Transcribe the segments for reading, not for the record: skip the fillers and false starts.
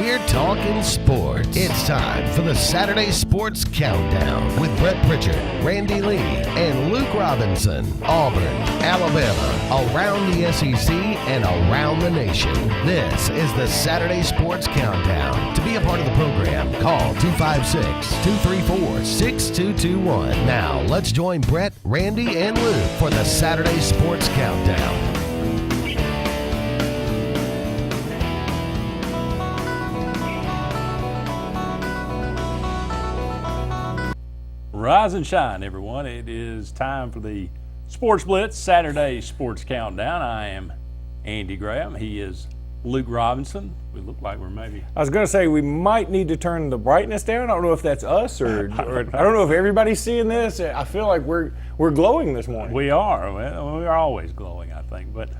We're talking sports. It's time for the Saturday Sports Countdown with Brett Pritchard, Randy Lee, and Luke Robinson. Auburn, Alabama, around the SEC, and around the nation. This is the Saturday Sports Countdown. To be a part of the program, call 256-234-6221. Now, let's join Brett, Randy, and Luke for the Saturday Sports Countdown. Rise and shine, everyone. It is time for the Sports Blitz Saturday Sports Countdown. I am Andy Graham. He is Luke Robinson. We look like we're maybe... I was going to say we might need to turn the brightness down. I don't know if that's us or I don't know if everybody's seeing this. I feel like we're glowing this morning. We are. Well, we are always glowing, I think. But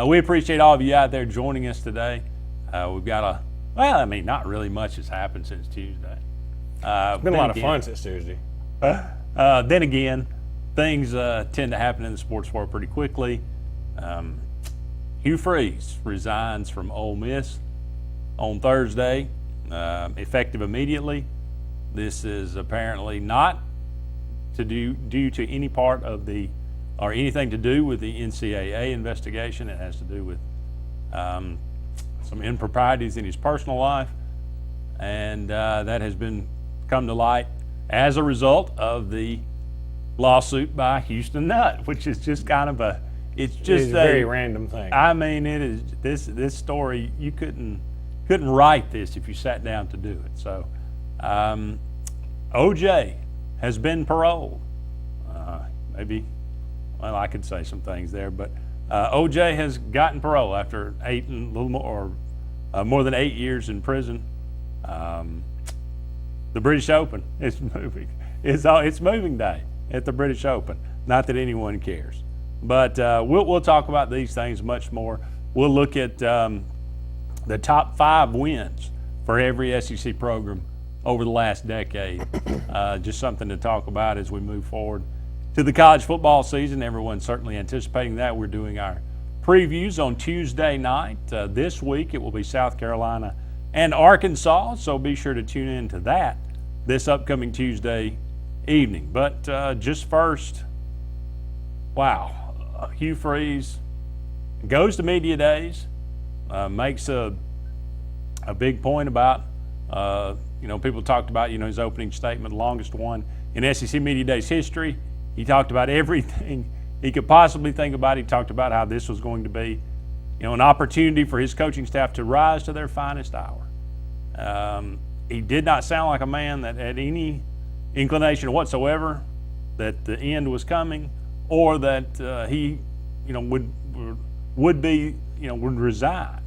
we appreciate all of you out there joining us today. We've got not really much has happened since Tuesday. It's been a lot of fun since Tuesday. Then again, things tend to happen in the sports world pretty quickly. Hugh Freeze resigns from Ole Miss on Thursday, effective immediately. This is apparently not due to any part of or anything to do with the NCAA investigation. It has to do with some improprieties in his personal life, and that has come to light as a result of the lawsuit by Houston Nutt, which is just kind of a very random thing. I mean, it is this story, you couldn't write this if you sat down to do it. So OJ has been paroled. I could say some things there, but OJ has gotten parole after more than 8 years in prison. The British Open is moving. It's moving day at the British Open. Not that anyone cares, but we'll talk about these things much more. We'll look at the top 5 wins for every SEC program over the last decade. Just something to talk about as we move forward to the college football season. Everyone's certainly anticipating that. We're doing our previews on Tuesday night. This week it will be South Carolina and Arkansas, so be sure to tune in to that this upcoming Tuesday evening. But just first, Hugh Freeze goes to media days, makes a big point about, people talked about, his opening statement, the longest one in SEC Media Days history. He talked about everything he could possibly think about. He talked about how this was going to be, an opportunity for his coaching staff to rise to their finest hour. He did not sound like a man that had any inclination whatsoever that the end was coming, or that he, would resign.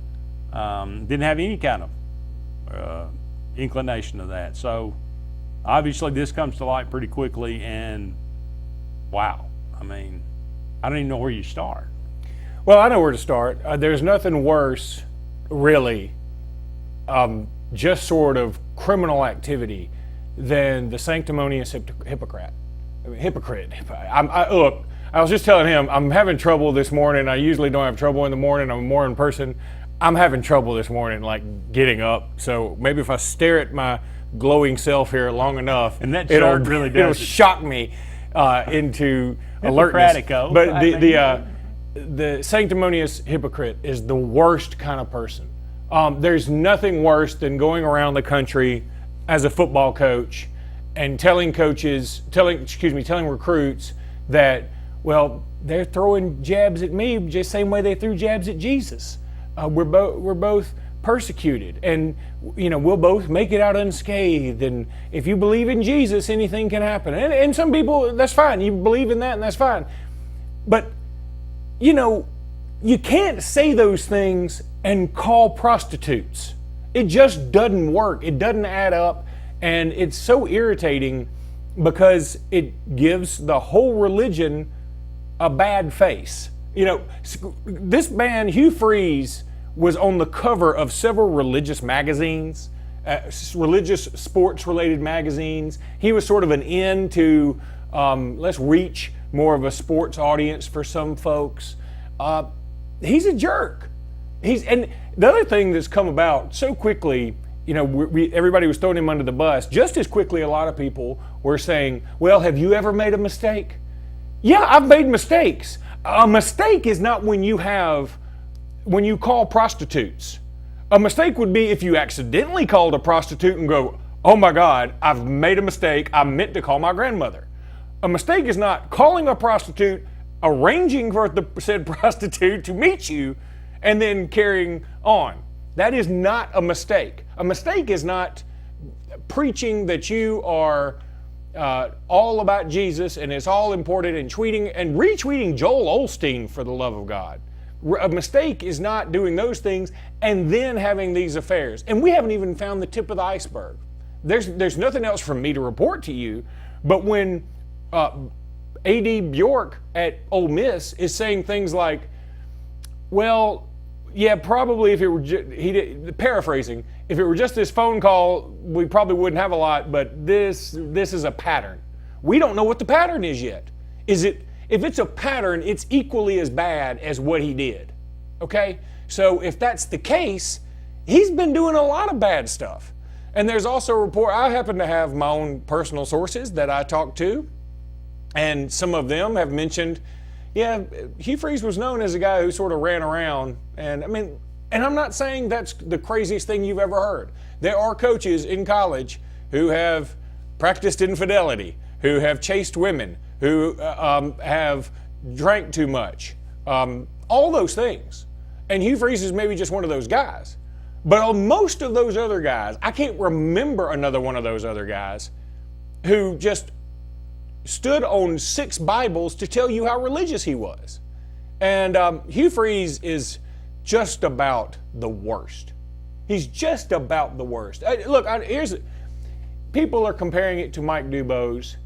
Didn't have any kind of inclination of that. So obviously this comes to light pretty quickly, and I don't even know where you start. Well, I know where to start. There's nothing worse, really, just sort of criminal activity than the sanctimonious hypocrite. Look, I was just telling him I'm having trouble this morning. I usually don't have trouble in the morning. I'm a morning person. I'm having trouble this morning, getting up. So maybe if I stare at my glowing self here long enough, and that shirt really does it'll shock me into alertness. But the sanctimonious hypocrite is the worst kind of person. There's nothing worse than going around the country as a football coach and telling recruits that, they're throwing jabs at me just the same way they threw jabs at Jesus. We're both persecuted, and we'll both make it out unscathed. And if you believe in Jesus, anything can happen. And some people, that's fine. You believe in that, and that's fine. But you can't say those things and call prostitutes. It just doesn't work. It doesn't add up. And it's so irritating because it gives the whole religion a bad face. This man, Hugh Freeze, was on the cover of several religious magazines, religious sports-related magazines. He was sort of an in to let's reach more of a sports audience for some folks. He's a jerk. And the other thing that's come about so quickly everybody was throwing him under the bus. Just as quickly, a lot of people were saying, well, have you ever made a mistake? Yeah, I've made mistakes. A mistake is not when you call prostitutes. A mistake would be if you accidentally called a prostitute and go, oh my God, I've made a mistake. I meant to call my grandmother. A mistake is not calling a prostitute, arranging for the said prostitute to meet you, and then carrying on. That is not a mistake. A mistake is not preaching that you are all about Jesus and it's all important, and tweeting and retweeting Joel Osteen, for the love of God. A mistake is not doing those things and then having these affairs. And we haven't even found the tip of the iceberg. There's nothing else from me to report to you, but when A.D. Bjork at Ole Miss is saying things like, well, yeah, probably if it were paraphrasing, if it were just this phone call, we probably wouldn't have a lot, but this is a pattern. We don't know what the pattern is yet. If it's a pattern, it's equally as bad as what he did. Okay? So if that's the case, he's been doing a lot of bad stuff. And there's also a report, I happen to have my own personal sources that I talk to, and some of them have mentioned, yeah, Hugh Freeze was known as a guy who sort of ran around, and I'm not saying that's the craziest thing you've ever heard. There are coaches in college who have practiced infidelity, who have chased women, who have drank too much, all those things. And Hugh Freeze is maybe just one of those guys. But on most of those other guys, I can't remember another one of those other guys who just stood on 6 Bibles to tell you how religious he was. And Hugh Freeze is just about the worst. He's just about the worst. People are comparing it to Mike Dubose.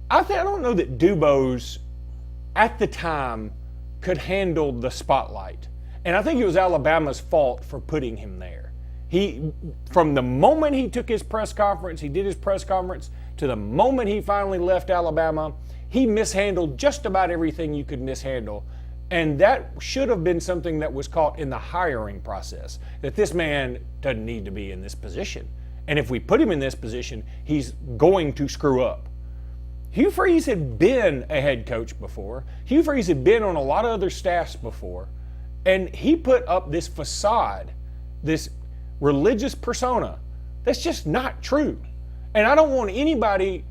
I don't know that Dubose at the time could handle the spotlight. And I think it was Alabama's fault for putting him there. From the moment he took his press conference, he did his press conference, to the moment he finally left Alabama, he mishandled just about everything you could mishandle. And that should have been something that was caught in the hiring process, that this man doesn't need to be in this position. And if we put him in this position, he's going to screw up. Hugh Freeze had been a head coach before. Hugh Freeze had been on a lot of other staffs before. And he put up this facade, this religious persona, that's just not true. And I don't want anybody,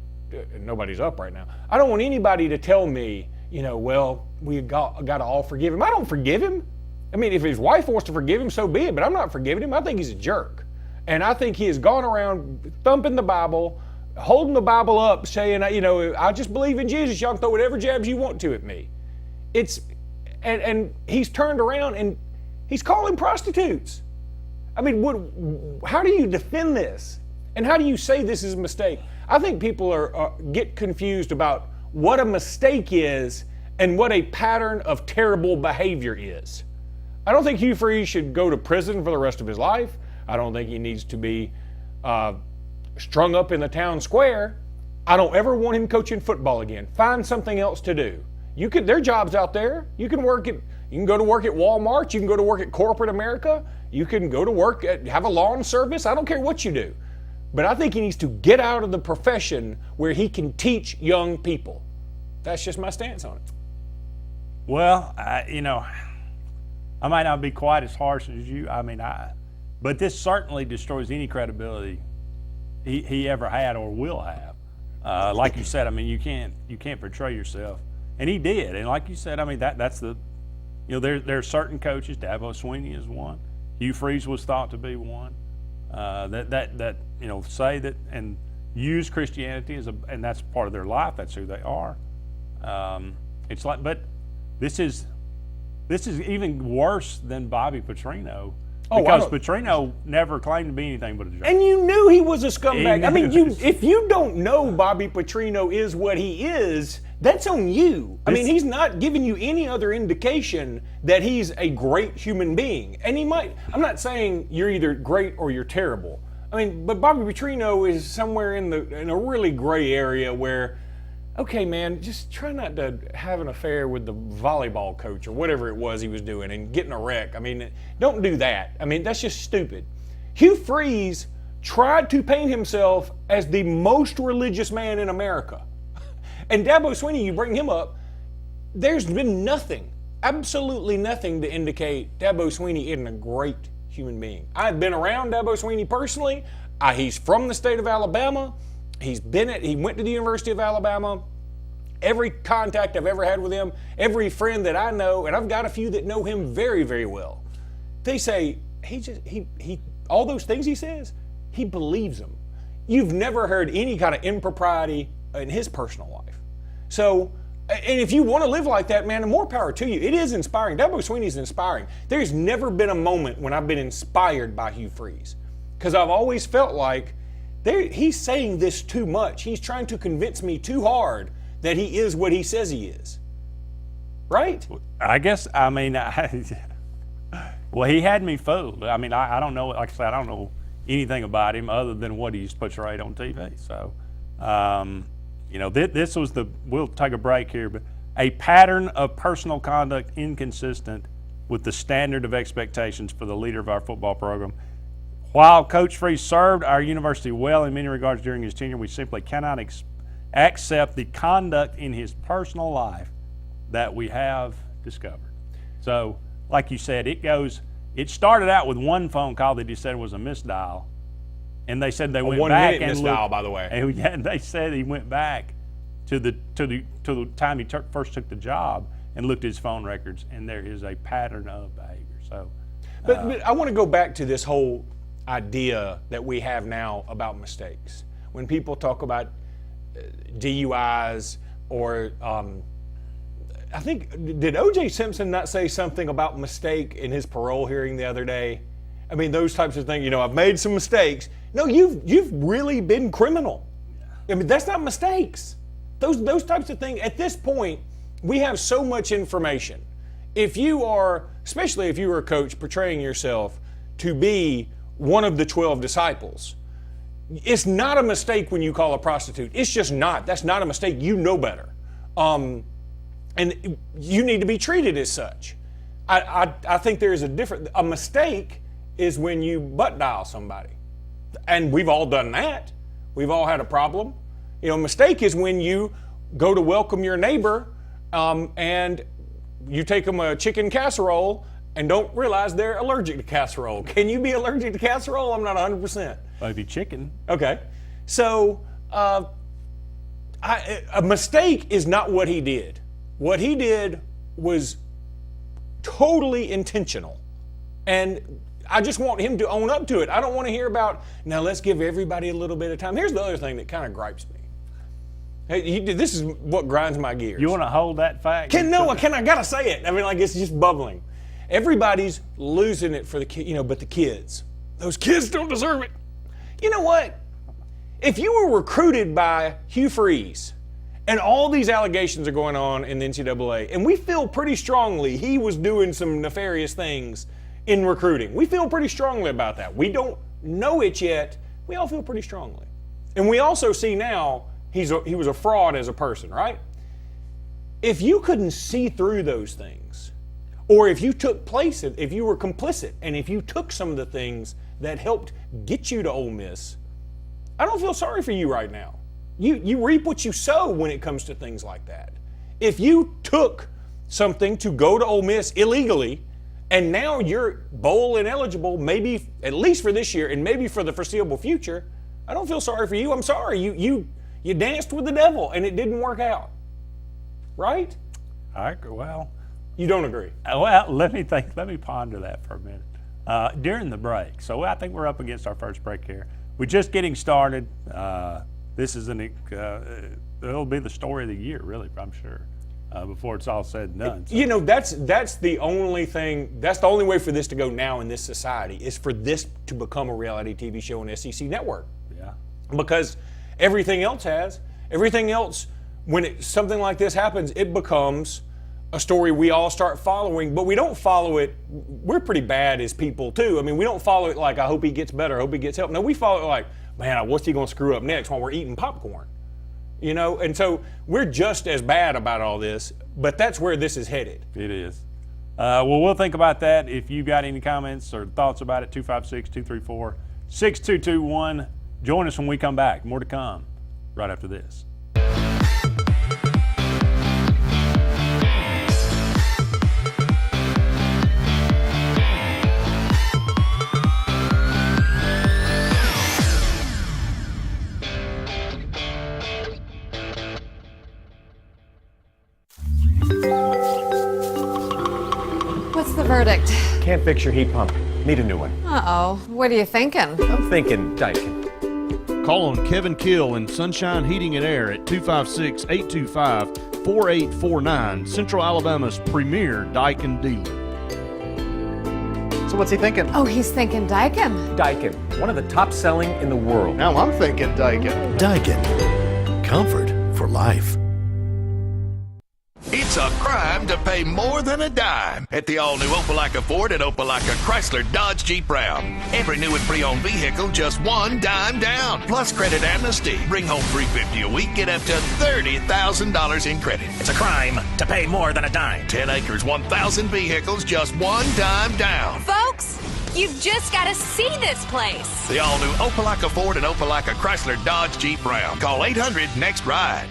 nobody's up right now, I don't want anybody to tell me, well, we got to all forgive him. I don't forgive him. I mean, if his wife wants to forgive him, so be it, but I'm not forgiving him. I think he's a jerk. And I think he has gone around thumping the Bible, holding the Bible up, saying, I just believe in Jesus. Y'all can throw whatever jabs you want to at me. And he's turned around and he's calling prostitutes. I mean, how do you defend this? And how do you say this is a mistake? I think people get confused about what a mistake is and what a pattern of terrible behavior is. I don't think Hugh Freeze should go to prison for the rest of his life. I don't think he needs to be strung up in the town square. I don't ever want him coaching football again. Find something else to do. There are jobs out there. You can go to work at Walmart. You can go to work at corporate America. You can go to work have a lawn service. I don't care what you do. But I think he needs to get out of the profession where he can teach young people. That's just my stance on it. Well, I might not be quite as harsh as you. But this certainly destroys any credibility he ever had or will have. Like you said, you can't portray yourself. And he did. And like you said, that's the, there are certain coaches. Dabo Swinney is one. Hugh Freeze was thought to be one. That say that and use Christianity and that's part of their life. That's who they are. It's like, but this is even worse than Bobby Petrino. Because Petrino never claimed to be anything but a jerk. And you knew he was a scumbag. If you don't know Bobby Petrino is what he is, that's on you. He's not giving you any other indication that he's a great human being. And I'm not saying you're either great or you're terrible. But Bobby Petrino is somewhere in a really gray area where, okay, man, just try not to have an affair with the volleyball coach or whatever it was he was doing and getting a wreck. Don't do that. That's just stupid. Hugh Freeze tried to paint himself as the most religious man in America. And Dabo Swinney, you bring him up, there's been nothing, absolutely nothing to indicate Dabo Swinney isn't a great human being. I've been around Dabo Swinney personally. He's from the state of Alabama. He went to the University of Alabama. Every contact I've ever had with him, every friend that I know, and I've got a few that know him very, very well, they say he all those things he says, he believes them. You've never heard any kind of impropriety in his personal life. So, and if you want to live like that, man, more power to you. It is inspiring. Dabo Swinney's inspiring. There's never been a moment when I've been inspired by Hugh Freeze, because I've always felt like he's saying this too much. He's trying to convince me too hard that he is what he says he is. Right? I guess, I mean, well, he had me fooled. I mean, I don't know, like I said, I don't know anything about him other than what he's portrayed on TV. So, you know, this was we'll take a break here, but a pattern of personal conduct inconsistent with the standard of expectations for the leader of our football program. While Coach Freeze served our university well in many regards during his tenure, we simply cannot accept the conduct in his personal life that we have discovered. So, like you said, it started out with one phone call that he said was a misdial, and they said they went back and misdial, by the way. And they said he went back to the time he first took the job and looked at his phone records, and there is a pattern of behavior. So, but I want to go back to this whole idea that we have now about mistakes. When people talk about DUIs or I think, did O.J. Simpson not say something about mistake in his parole hearing the other day? I mean, those types of things, you know, I've made some mistakes. No, you've really been criminal. I mean, that's not mistakes. Those types of things, at this point, we have so much information. If you are, especially if you were a coach portraying yourself to be one of the 12 disciples, it's not a mistake when you call a prostitute. It's just not. That's not a mistake. You know better. And you need to be treated as such. I think there is a mistake is when you butt dial somebody. And we've all done that. We've all had a problem. You know, a mistake is when you go to welcome your neighbor and you take them a chicken casserole and don't realize they're allergic to casserole. Can you be allergic to casserole? I'm not 100%. Maybe chicken. Okay. So a mistake is not what he did. What he did was totally intentional. And I just want him to own up to it. I don't want to hear about, now let's give everybody a little bit of time. Here's the other thing that kind of gripes me. Hey, this is what grinds my gears. You want to hold that fact? I got to say it. I mean, like, it's just bubbling. Everybody's losing it for the kids, but the kids. Those kids don't deserve it. You know what? If you were recruited by Hugh Freeze and all these allegations are going on in the NCAA, and we feel pretty strongly he was doing some nefarious things in recruiting. We feel pretty strongly about that. We don't know it yet. We all feel pretty strongly. And we also see now he was a fraud as a person, right? If you couldn't see through those things, or if you took place, if you were complicit, and if you took some of the things that helped get you to Ole Miss, I don't feel sorry for you right now. You reap what you sow when it comes to things like that. If you took something to go to Ole Miss illegally, and now you're bowl ineligible, maybe at least for this year, and maybe for the foreseeable future, I don't feel sorry for you. I'm sorry. You danced with the devil, and it didn't work out. Right? I agree. Well, you don't agree? Well, let me ponder that for a minute. During the break, so I think we're up against our first break here. We're just getting started. This is it'll be the story of the year, really, I'm sure, before it's all said and done. So. You know, that's the only thing. That's the only way for this to go now in this society is for this to become a reality TV show on SEC Network. Yeah. Because everything else, when something like this happens, it becomes a story we all start following, but we don't follow it. We're pretty bad as people too. I mean, we don't follow it like, I hope he gets better, I hope he gets help. No, we follow it like, man, what's he going to screw up next while we're eating popcorn? You know, and so we're just as bad about all this, but that's where this is headed. It is. Well, we'll think about that. If you got any comments or thoughts about it, 256-234 6221. Join us when we come back. More to come right after this. What's the verdict? Can't fix your heat pump. Need a new one. Uh-oh. What are you thinking? I'm thinking Daikin. Call on Kevin Kill in Sunshine Heating and Air at 256-825-4849, Central Alabama's premier Daikin dealer. So what's he thinking? Oh, he's thinking Daikin. Daikin, one of the top selling in the world. Now I'm thinking Daikin. Daikin. Comfort for life. It's a crime to pay more than a dime at the all-new Opelika Ford and Opelika Chrysler Dodge Jeep Ram. Every new and pre-owned vehicle, just $1 down. Plus credit amnesty. Bring home $350 a week, get up to $30,000 in credit. It's a crime to pay more than a dime. 10 acres, 1,000 vehicles, just $1 down. Folks, you've just got to see this place. The all-new Opelika Ford and Opelika Chrysler Dodge Jeep Ram. Call 800-NEXT-RIDE.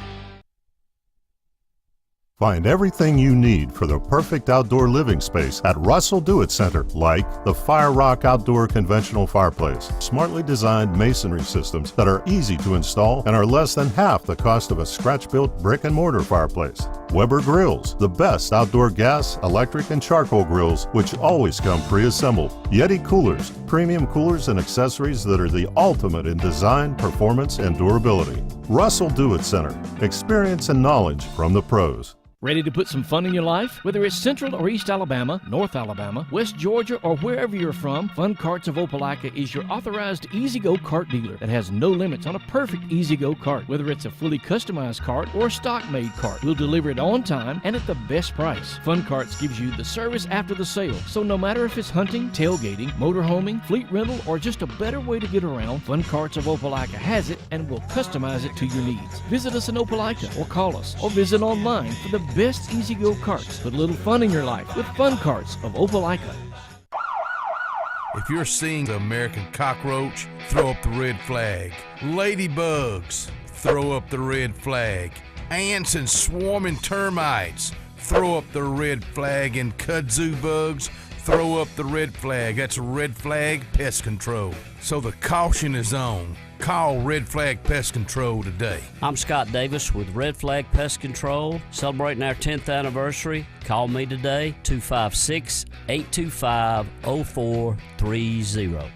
Find everything you need for the perfect outdoor living space at Russell Do-It Center, like the Fire Rock Outdoor Conventional Fireplace, smartly designed masonry systems that are easy to install and are less than half the cost of a scratch-built brick and mortar fireplace. Weber Grills, the best outdoor gas, electric, and charcoal grills, which always come pre-assembled. Yeti Coolers, premium coolers and accessories that are the ultimate in design, performance, and durability. Russell Do-It Center, experience and knowledge from the pros. Ready to put some fun in your life? Whether it's Central or East Alabama, North Alabama, West Georgia, or wherever you're from, Fun Carts of Opelika is your authorized E-Z-GO cart dealer that has no limits on a perfect E-Z-GO cart. Whether it's a fully customized cart or a stock-made cart, we'll deliver it on time and at the best price. Fun Carts gives you the service after the sale, so no matter if it's hunting, tailgating, motorhoming, fleet rental, or just a better way to get around, Fun Carts of Opelika has it and will customize it to your needs. Visit us in Opelika or call us or visit online for the best E-Z-GO carts. Put a little fun in your life with Fun Carts of Opelika. If you're seeing the American cockroach, throw up the red flag. Ladybugs, throw up the red flag. Ants and swarming termites, throw up the red flag. And kudzu bugs, throw up the red flag. That's Red Flag Pest Control. So the caution is on. Call Red Flag Pest Control today. I'm Scott Davis with Red Flag Pest Control, celebrating our 10th anniversary. Call me today, 256-825-0430.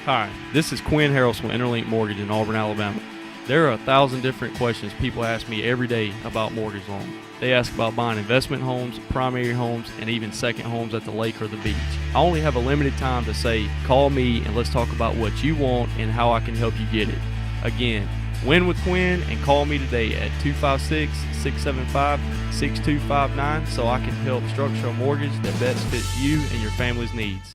Hi, this is Quinn Harrelson with Interlink Mortgage in Auburn, Alabama. There are 1,000 different questions people ask me every day about mortgage loans. They ask about buying investment homes, primary homes, and even second homes at the lake or the beach. I only have a limited time to say, call me and let's talk about what you want and how I can help you get it. Again, win with Quinn and call me today at 256-675-6259 so I can help structure a mortgage that best fits you and your family's needs.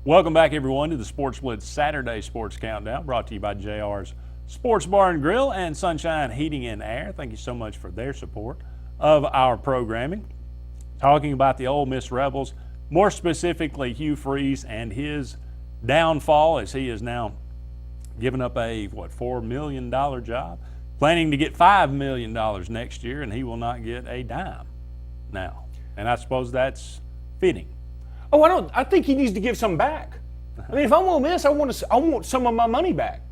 Welcome back, everyone, to the Sports Blitz Saturday Sports Countdown, brought to you by JR's Sports Bar and Grill and Sunshine Heating and Air. Thank you so much for their support of our programming. Talking about the Ole Miss Rebels, more specifically Hugh Freeze and his downfall as he is now given up a, $4 million job, planning to get $5 million next year, and he will not get a dime now. And I suppose that's fitting. Oh, I think he needs to give some back. I mean, if I'm Ole Miss, I want some of my money back.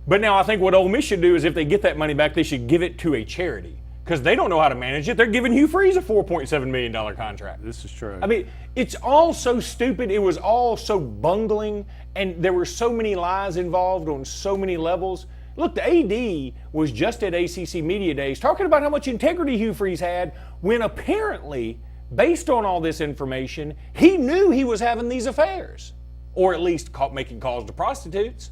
But now I think what Ole Miss should do is if they get that money back, they should give it to a charity because they don't know how to manage it. They're giving Hugh Freeze a $4.7 million contract. This is true. I mean, it's all so stupid. It was all so bungling, and there were so many lies involved on so many levels. Look, the AD was just at ACC Media Days talking about how much integrity Hugh Freeze had when apparently, based on all this information, he knew he was having these affairs, or at least making calls to prostitutes.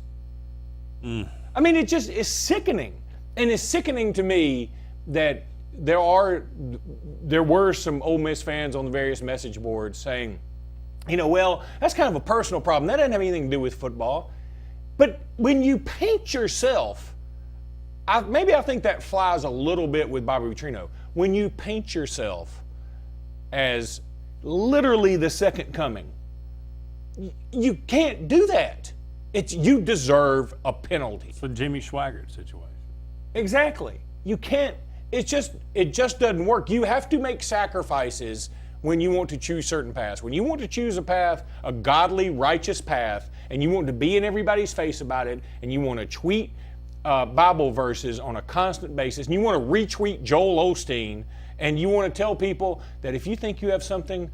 I mean, it just is sickening. And it's sickening to me that there were some Ole Miss fans on the various message boards saying, well, that's kind of a personal problem. That doesn't have anything to do with football. But when you paint yourself, I think that flies a little bit with Bobby Petrino. When you paint yourself as literally the second coming, you can't do that. You deserve a penalty. It's a Jimmy Swaggart situation. Exactly. You can't. It just doesn't work. You have to make sacrifices when you want to choose certain paths. When you want to choose a path, a godly, righteous path, and you want to be in everybody's face about it, and you want to tweet Bible verses on a constant basis, and you want to retweet Joel Osteen, and you want to tell people that if you think you have something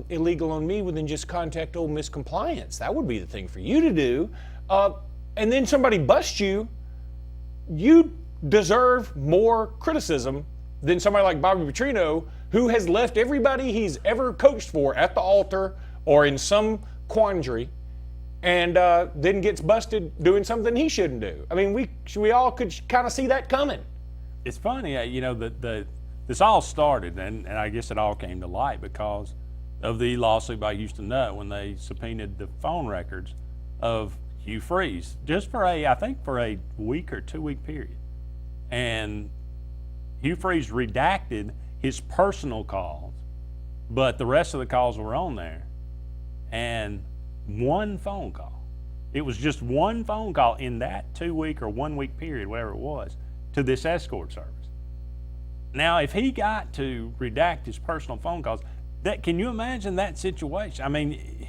illegal on me, well, then just contact Ole Miss Compliance. That would be the thing for you to do. And then somebody busts you, you deserve more criticism than somebody like Bobby Petrino, who has left everybody he's ever coached for at the altar or in some quandary, and then gets busted doing something he shouldn't do. I mean, we all could kind of see that coming. It's funny, this all started, and I guess it all came to light because of the lawsuit by Houston Nutt when they subpoenaed the phone records of Hugh Freeze, just for a week or 2 week period. And Hugh Freeze redacted his personal calls, but the rest of the calls were on there. And one phone call, it was just one phone call in that 2 week or 1 week period, whatever it was, to this escort service. Now, if he got to redact his personal phone calls, can you imagine that situation? I mean,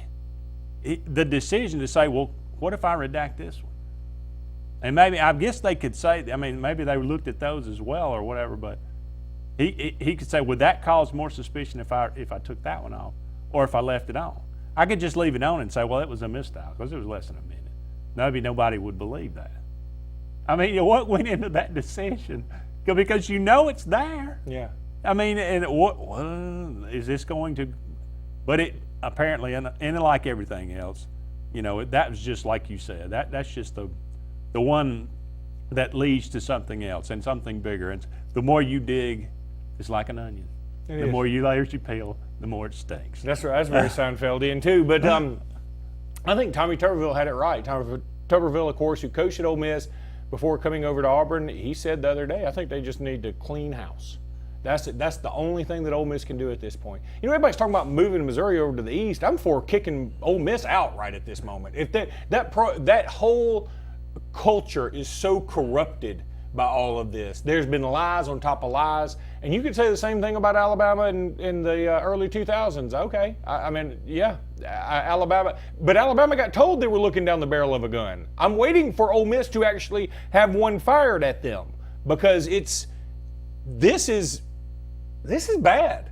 the decision to say, well, what if I redact this one? And maybe, I guess they could say, maybe they looked at those as well or whatever, but he could say, would that cause more suspicion if I took that one off or if I left it on? I could just leave it on and say, well, it was a misdial because it was less than a minute. Maybe nobody would believe that. I mean, what went into that decision? Because it's there. Yeah. I mean, and what is this going to? But it apparently, and like everything else, that was just like you said. That's just the one that leads to something else and something bigger. And the more you dig, it's like an onion. The more layers you peel, the more it stinks. That's right. That's very Seinfeldian too. But I think Tommy Tuberville had it right. Tommy Tuberville, of course, who coached at Ole Miss before coming over to Auburn, he said the other day, I think they just need to clean house. That's the only thing that Ole Miss can do at this point. Everybody's talking about moving Missouri over to the East. I'm for kicking Ole Miss out right at this moment. If that whole culture is so corrupted by all of this. There's been lies on top of lies, and you could say the same thing about Alabama in the early 2000s. Okay, Alabama, but Alabama got told they were looking down the barrel of a gun. I'm waiting for Ole Miss to actually have one fired at them because this is bad.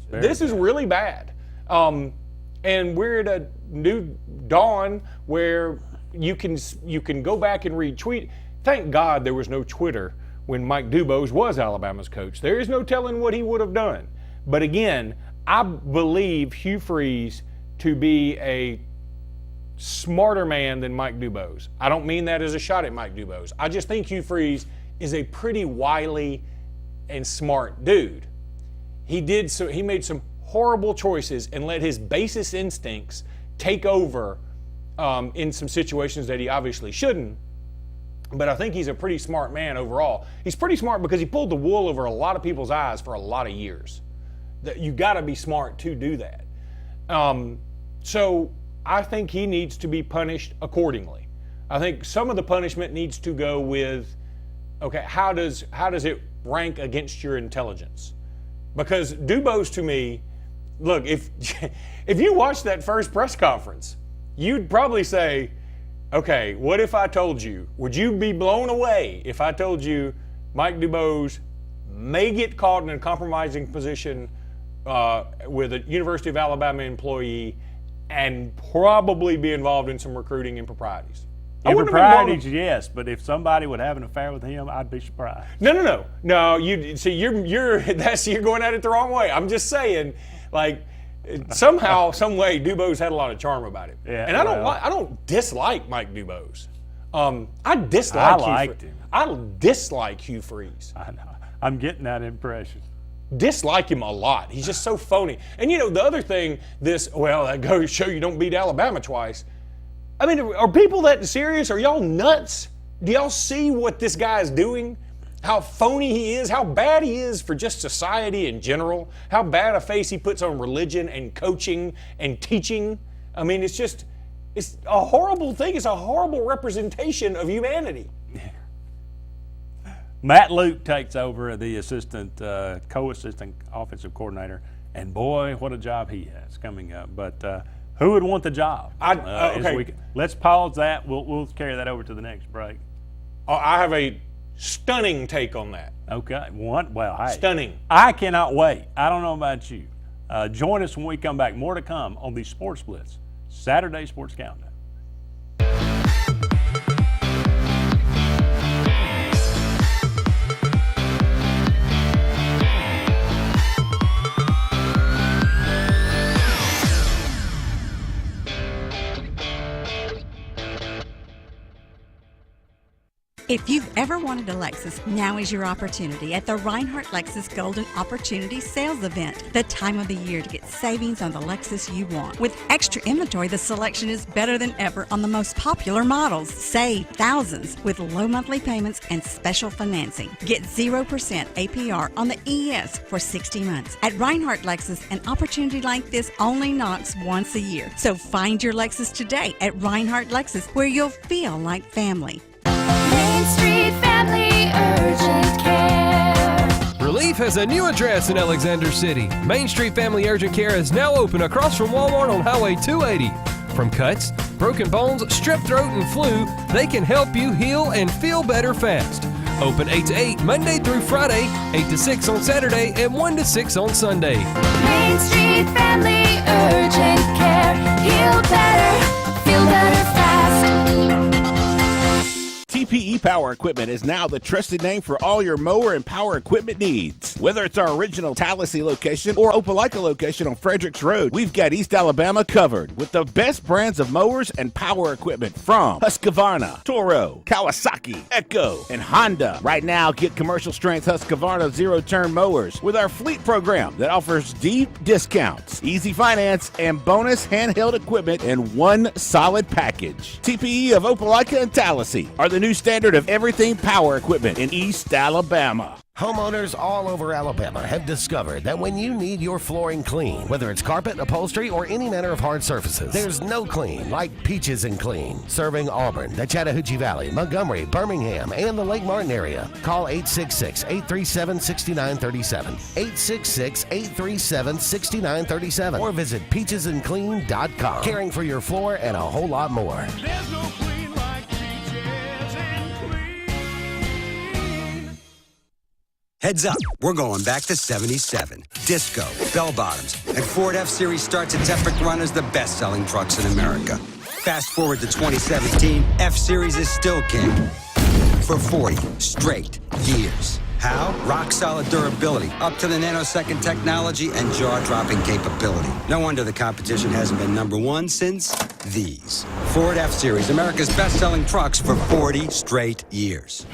This is really bad, and we're at a new dawn where you can go back and read tweet. Thank God there was no Twitter when Mike Dubose was Alabama's coach. There is no telling what he would have done. But again, I believe Hugh Freeze to be a smarter man than Mike Dubose. I don't mean that as a shot at Mike Dubose. I just think Hugh Freeze is a pretty wily and smart dude. He made some horrible choices and let his basest instincts take over in some situations that he obviously shouldn't. But I think he's a pretty smart man overall. He's pretty smart because he pulled the wool over a lot of people's eyes for a lot of years. You got to be smart to do that. So I think he needs to be punished accordingly. I think some of the punishment needs to go with, okay, how does it rank against your intelligence? Because Dubose, to me, look, if you watched that first press conference, you'd probably say, okay, what if I told you, would you be blown away if I told you Mike Dubose may get caught in a compromising position with a University of Alabama employee and probably be involved in some recruiting improprieties? Improprieties, yes, but if somebody would have an affair with him, I'd be surprised. No. You see, you're going at it the wrong way. I'm just saying, like, somehow, some way, Dubose had a lot of charm about him. Yeah, and I don't dislike Mike Dubose. I dislike Hugh Freeze. I know. I'm getting that impression. dislike him a lot. He's just so phony. And the other thing, that goes to show you don't beat Alabama twice. I mean, are people that serious? Are y'all nuts? Do y'all see what this guy is doing? How phony he is, how bad he is for just society in general, how bad a face he puts on religion and coaching and teaching. I mean, it's a horrible thing. It's a horrible representation of humanity. Matt Luke takes over the co-assistant offensive coordinator, and boy, what a job he has coming up. But who would want the job? Okay. Let's pause that. We'll carry that over to the next break. I have a stunning take on that. Okay. Well, hey. Stunning. I cannot wait. I don't know about you. Join us when we come back. More to come on the Sports Blitz Saturday Sports Countdown. If you've ever wanted a Lexus, now is your opportunity at the Reinhardt Lexus Golden Opportunity Sales Event. The time of the year to get savings on the Lexus you want. With extra inventory, the selection is better than ever on the most popular models. Save thousands with low monthly payments and special financing. Get 0% APR on the ES for 60 months. At Reinhardt Lexus, an opportunity like this only knocks once a year. So find your Lexus today at Reinhardt Lexus, where you'll feel like family. Main Street Family Urgent Care. Relief has a new address in Alexander City. Main Street Family Urgent Care is now open across from Walmart on Highway 280. From cuts, broken bones, strep throat, and flu, they can help you heal and feel better fast. Open 8 to 8 Monday through Friday, 8 to 6 on Saturday, and 1 to 6 on Sunday. Main Street Family Urgent Care. Heal better, feel better fast. TPE Power Equipment is now the trusted name for all your mower and power equipment needs. Whether it's our original Tallahassee location or Opelika location on Fredericks Road, we've got East Alabama covered with the best brands of mowers and power equipment from Husqvarna, Toro, Kawasaki, Echo, and Honda. Right now, get commercial strength Husqvarna zero-turn mowers with our fleet program that offers deep discounts, easy finance, and bonus handheld equipment in one solid package. TPE of Opelika and Tallahassee are the new standard of everything power equipment in East Alabama. Homeowners all over Alabama have discovered that when you need your flooring clean, whether it's carpet, upholstery, or any manner of hard surfaces, there's no clean like Peaches and Clean. Serving Auburn, the Chattahoochee Valley, Montgomery, Birmingham, and the Lake Martin area. Call 866-837-6937. 866-837-6937. Or visit peachesandclean.com. Caring for your floor and a whole lot more. There's no clean like Peaches and Clean. Heads up, we're going back to 77. Disco, bell-bottoms, and Ford F-Series starts its epic run as the best-selling trucks in America. Fast forward to 2017, F-Series is still king for 40 straight years. How? Rock-solid durability, up to the nanosecond technology, and jaw-dropping capability. No wonder the competition hasn't been number one since these. Ford F-Series, America's best-selling trucks for 40 straight years.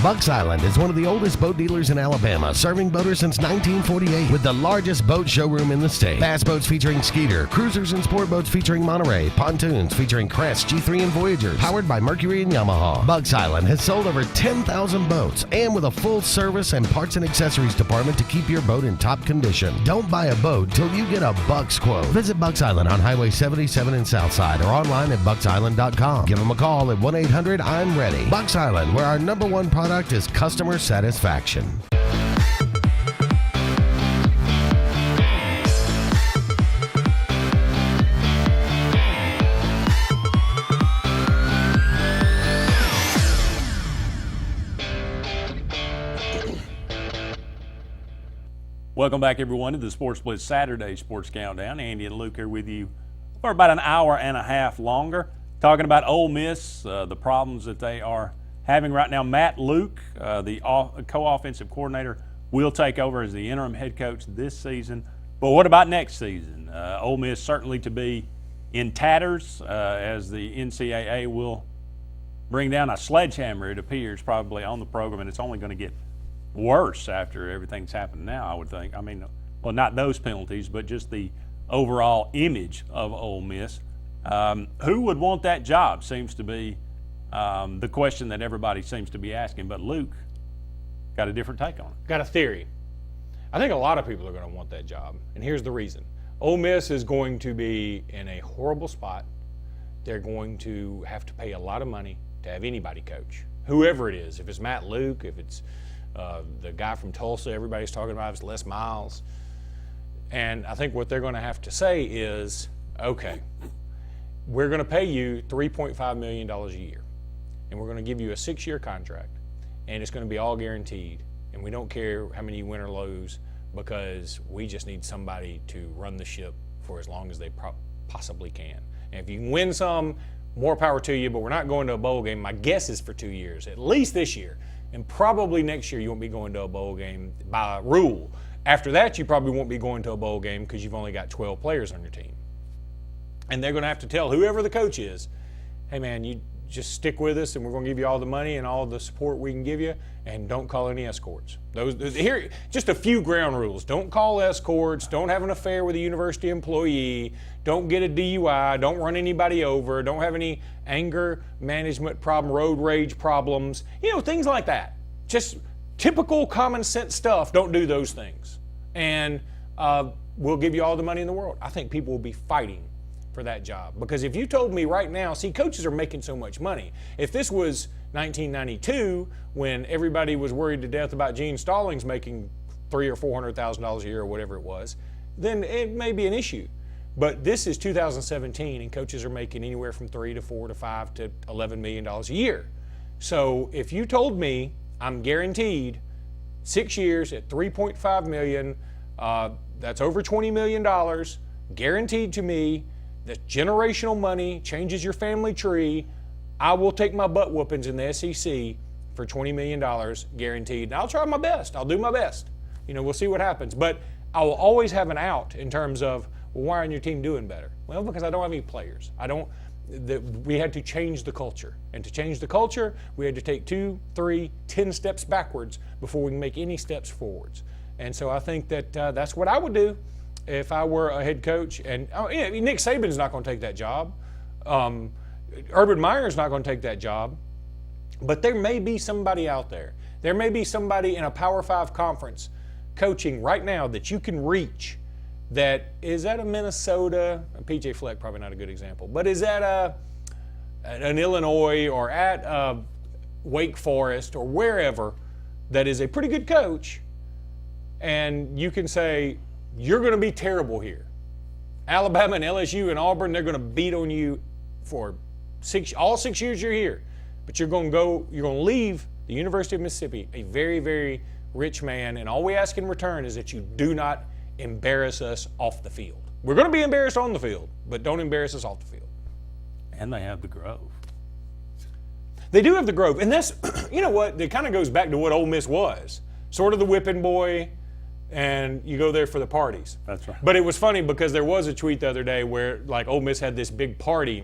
Bucks Island is one of the oldest boat dealers in Alabama, serving boaters since 1948 with the largest boat showroom in the state. Bass boats featuring Skeeter, cruisers and sport boats featuring Monterey, pontoons featuring Crest, G3, and Voyagers, powered by Mercury and Yamaha. Bucks Island has sold over 10,000 boats and with a full service and parts and accessories department to keep your boat in top condition. Don't buy a boat till you get a Bucks quote. Visit Bucks Island on Highway 77 in Southside or online at bucksisland.com. Give them a call at 1-800-I'm-READY. Bucks Island, where our number one product is customer satisfaction. Welcome back, everyone, to the Sports Blitz Saturday Sports Countdown. Andy and Luke here with you for about an hour and a half longer, talking about Ole Miss, the problems that they are having right now. Matt Luke, the co-offensive coordinator, will take over as the interim head coach this season. But what about next season? Ole Miss certainly to be in tatters, as the NCAA will bring down a sledgehammer, it appears, probably on the program, and it's only going to get worse after everything's happened now, I would think. I mean, well, not those penalties, but just the overall image of Ole Miss. Who would want that job seems to be the question that everybody seems to be asking. But Luke got a different take on it. Got a theory. I think a lot of people are going to want that job, and here's the reason. Ole Miss is going to be in a horrible spot. They're going to have to pay a lot of money to have anybody coach, whoever it is. If it's Matt Luke, if it's the guy from Tulsa everybody's talking about, if it's Les Miles. And I think what they're going to have to say is, okay, we're going to pay you $3.5 million a year, and we're going to give you a 6-year contract, and it's going to be all guaranteed, and we don't care how many you win or lose, because we just need somebody to run the ship for as long as they possibly can. And if you can win some, more power to you, but we're not going to a bowl game. My guess is for 2 years, at least this year, and probably next year you won't be going to a bowl game by rule. After that, you probably won't be going to a bowl game because you've only got 12 players on your team. And they're going to have to tell whoever the coach is, hey man, you just stick with us and we're going to give you all the money and all the support we can give you, and don't call any escorts. Those here, just a few ground rules. Don't call escorts, don't have an affair with a university employee, don't get a DUI, don't run anybody over, don't have any anger management problem, road rage problems, things like that. Just typical common sense stuff. Don't do those things. And we'll give you all the money in the world. I think people will be fighting for that job. Because if you told me right now, see, coaches are making so much money. If this was 1992, when everybody was worried to death about Gene Stallings making $300,000 or $400,000 a year or whatever it was, then it may be an issue. But this is 2017, and coaches are making anywhere from $3 to $4 to $5 to $11 million a year. So if you told me I'm guaranteed 6 years at $3.5 million, that's over $20 million, guaranteed to me. That's generational money, changes your family tree. I will take my butt whoopings in the SEC for $20 million guaranteed. And I'll try my best. I'll do my best. We'll see what happens. But I will always have an out in terms of, well, why aren't your team doing better? Well, because I don't have any players. We had to change the culture. And to change the culture, we had to take 2, 3, 10 steps backwards before we can make any steps forwards. And so I think that that's what I would do if I were a head coach. And Nick Saban's not going to take that job. Urban Meyer's not going to take that job. But there may be somebody out there. There may be somebody in a Power 5 conference coaching right now that you can reach that is at a Minnesota, PJ Fleck probably not a good example, but is at an Illinois or at Wake Forest or wherever that is a pretty good coach, and you can say, you're going to be terrible here. Alabama and LSU and Auburn, they're going to beat on you for all 6 years you're here. But you're going to leave the University of Mississippi a very, very rich man, and all we ask in return is that you do not embarrass us off the field. We're going to be embarrassed on the field, but don't embarrass us off the field. And they have the Grove. They do have the Grove, and that's, what, it kind of goes back to what Ole Miss was. Sort of the whipping boy, and you go there for the parties. That's right. But it was funny because there was a tweet the other day where, Ole Miss had this big party.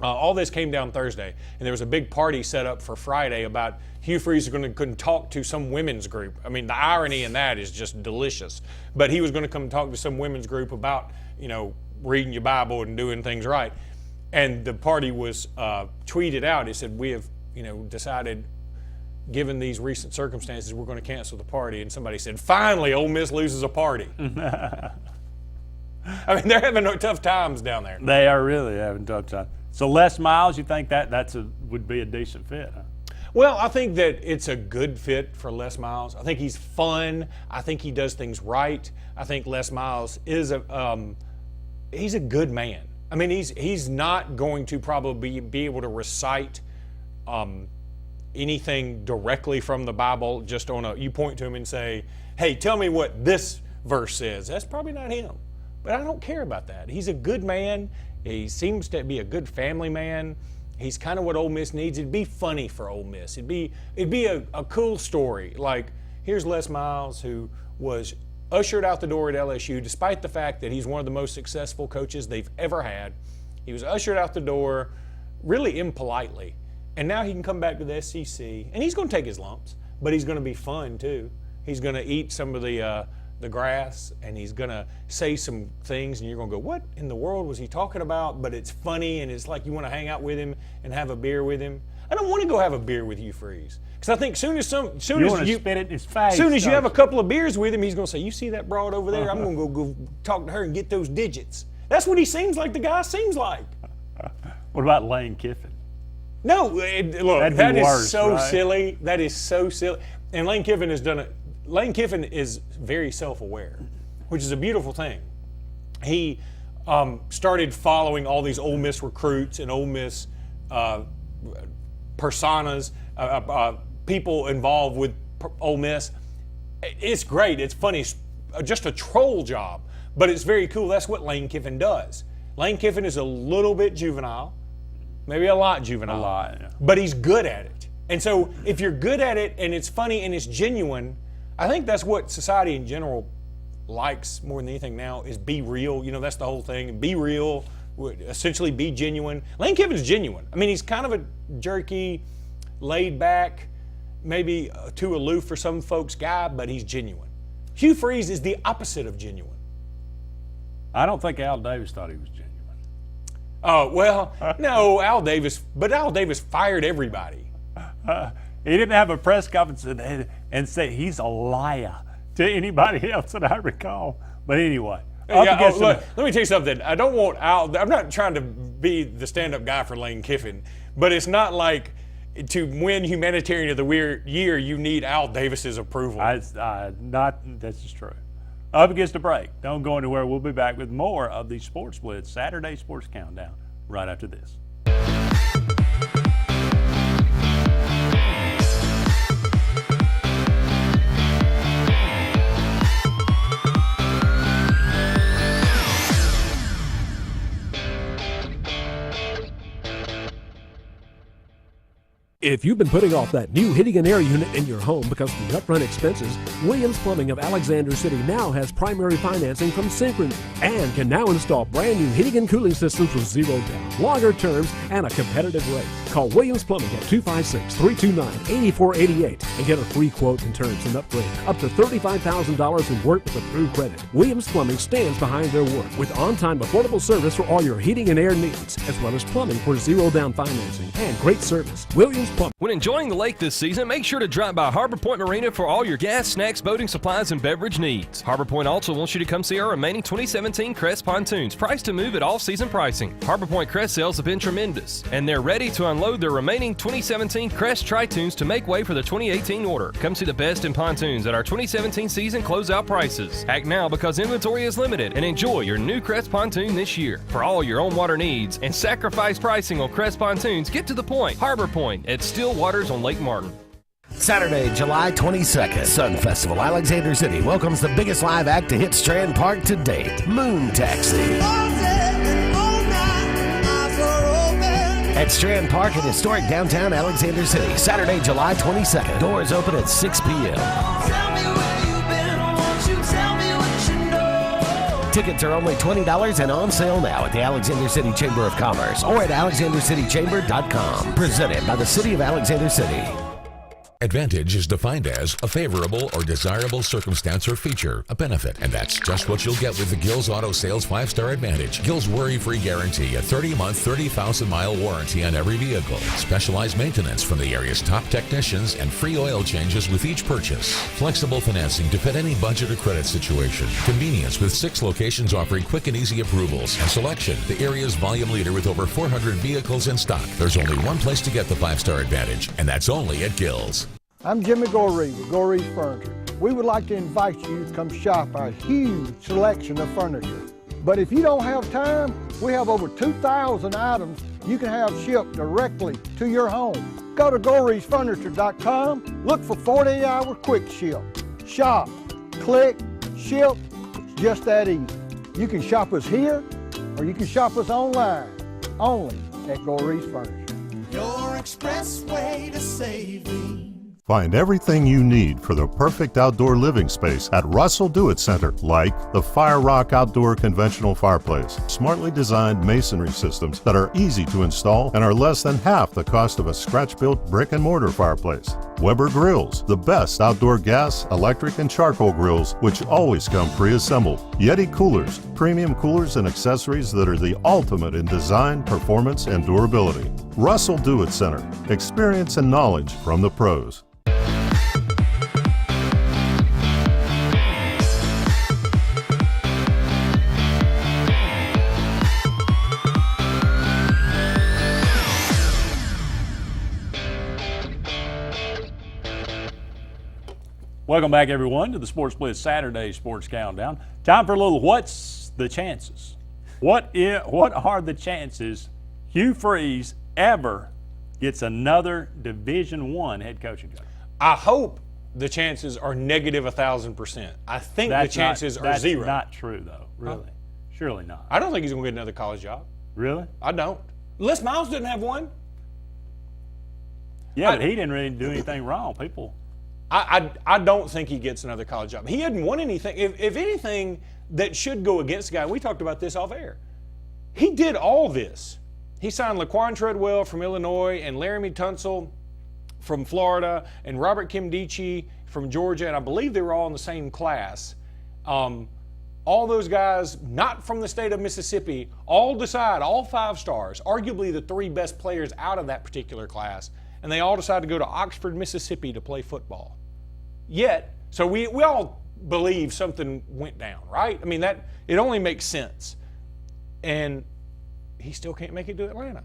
All this came down Thursday, and there was a big party set up for Friday about Hugh Freeze couldn't talk to some women's group. I mean, the irony in that is just delicious. But he was going to come talk to some women's group about, reading your Bible and doing things right. And the party was tweeted out. It said, we have, decided, given these recent circumstances, we're going to cancel the party. And somebody said, finally, Ole Miss loses a party. I mean, they're having tough times down there. They are really having tough times. So Les Miles, you think that would be a decent fit, huh? Well, I think that it's a good fit for Les Miles. I think he's fun. I think he does things right. I think Les Miles is he's a good man. I mean, he's not going to probably be able to recite anything directly from the Bible. Just you point to him and say, "Hey, tell me what this verse says." That's probably not him. But I don't care about that. He's a good man. He seems to be a good family man. He's kind of what Ole Miss needs. It'd be funny for Ole Miss. It'd be a cool story. Like, here's Les Miles, who was ushered out the door at LSU, despite the fact that he's one of the most successful coaches they've ever had. He was ushered out the door really impolitely. And now he can come back to the SEC, and he's going to take his lumps. but he's going to be fun too. He's going to eat some of the grass, and he's going to say some things, and you're going to go, what in the world was he talking about? But it's funny, and it's like you want to hang out with him and have a beer with him. I don't want to go have a beer with Hugh Freeze, because I think soon as you spit it in his face. Soon as you have a couple of beers with him, he's going to say, you see that broad over there? I'm going to go talk to her and get those digits. That's what he seems like. The guy seems like. What about Lane Kiffin? No, look, that is so silly. That is so silly. And Lane Kiffin has done it. Lane Kiffin is very self-aware, which is a beautiful thing. He started following all these Ole Miss recruits and Ole Miss personas, people involved with Ole Miss. It's great. It's funny. It's just a troll job, but it's very cool. That's what Lane Kiffin does. Lane Kiffin is a little bit juvenile, maybe a lot juvenile, yeah. But he's good at it. And so if you're good at it and it's funny and it's genuine, I think that's what society in general likes more than anything now, is be real. That's the whole thing. Be real, essentially be genuine. Lane Kiffin's genuine. I mean, he's kind of a jerky, laid back, maybe too aloof for some folks guy, but he's genuine. Hugh Freeze is the opposite of genuine. I don't think Al Davis thought he was genuine. Oh, well, no, Al Davis fired everybody. He didn't have a press conference and say he's a liar to anybody else that I recall. But anyway. Look, let me tell you something. I don't want Al. I'm not trying to be the stand-up guy for Lane Kiffin, but it's not like to win Humanitarian of the Year, you need Al Davis's approval. That's just true. Up against the break. Don't go anywhere. We'll be back with more of the Sports Blitz Saturday Sports Countdown right after this. If you've been putting off that new heating and air unit in your home because of the upfront expenses, Williams Plumbing of Alexander City now has primary financing from Synchrony and can now install brand new heating and cooling systems with zero down, longer terms, and a competitive rate. Call Williams Plumbing at 256-329-8488 and get a free quote and terms and upgrade up to $35,000 in work with approved credit. Williams Plumbing stands behind their work with on-time affordable service for all your heating and air needs, as well as plumbing for zero down financing and great service. Williams Plumbing. When enjoying the lake this season, make sure to drop by Harbor Point Marina for all your gas, snacks, boating supplies, and beverage needs. Harbor Point also wants you to come see our remaining 2017 Crest pontoons, priced to move at all-season pricing. Harbor Point Crest sales have been tremendous, and they're ready to unload their remaining 2017 Crest Tritoons to make way for the 2018 order. Come see the best in pontoons at our 2017 season closeout prices. Act now because inventory is limited, and enjoy your new Crest pontoon this year. For all your own water needs and sacrifice pricing on Crest pontoons, get to the point. Harbor Point at Still Waters on Lake Martin. Saturday, July 22nd, Sun Festival, Alexander City welcomes the biggest live act to hit Strand Park to date, Moon Taxi. At Strand Park in historic downtown Alexander City, Saturday, July 22nd. Doors open at 6 p.m. Tickets are only $20 and on sale now at the Alexander City Chamber of Commerce or at alexandercitychamber.com. Presented by the City of Alexander City. Advantage is defined as a favorable or desirable circumstance or feature, a benefit, and that's just what you'll get with the Gills Auto Sales 5-Star Advantage. Gills worry-free guarantee, a 30-month, 30,000-mile warranty on every vehicle, specialized maintenance from the area's top technicians, and free oil changes with each purchase. Flexible financing to fit any budget or credit situation. Convenience with 6 locations offering quick and easy approvals. And selection, the area's volume leader with over 400 vehicles in stock. There's only one place to get the 5-Star Advantage, and that's only at Gills. I'm Jimmy Goree with Goree's Furniture. We would like to invite you to come shop our huge selection of furniture. But if you don't have time, we have over 2,000 items you can have shipped directly to your home. Go to GoreesFurniture.com, look for 48-hour quick ship. Shop, click, ship, it's just that easy. You can shop us here, or you can shop us online, only at Goree's Furniture. Your expressway to saving. Find everything you need for the perfect outdoor living space at Russell Do-It Center, like the Fire Rock Outdoor Conventional Fireplace. Smartly designed masonry systems that are easy to install and are less than half the cost of a scratch-built brick and mortar fireplace. Weber Grills, the best outdoor gas, electric, and charcoal grills, which always come pre-assembled. Yeti Coolers, premium coolers and accessories that are the ultimate in design, performance, and durability. Russell Do-It Center, experience and knowledge from the pros. Welcome back, everyone, to the Sports Blitz Saturday Sports Countdown. Time for a little What's the Chances? What are the chances Hugh Freeze ever gets another Division I head coaching job? I hope the chances are negative 1,000%. I think the chances are zero. That's not true, though, really. Surely not. I don't think he's going to get another college job. Really? I don't. Les Miles didn't have one. Yeah, but he didn't really do anything wrong. I don't think he gets another college job. He hadn't won anything. If anything that should go against the guy, we talked about this off air. He did all this. He signed Laquan Treadwell from Illinois and Laramie Tunsil from Florida and Robert Kimdichie from Georgia, and I believe they were all in the same class. All those guys, not from the state of Mississippi, all 5 stars, arguably the 3 best players out of that particular class, and they all decided to go to Oxford, Mississippi to play football. Yet, so we all believe something went down, right? I mean, that it only makes sense. And he still can't make it to Atlanta.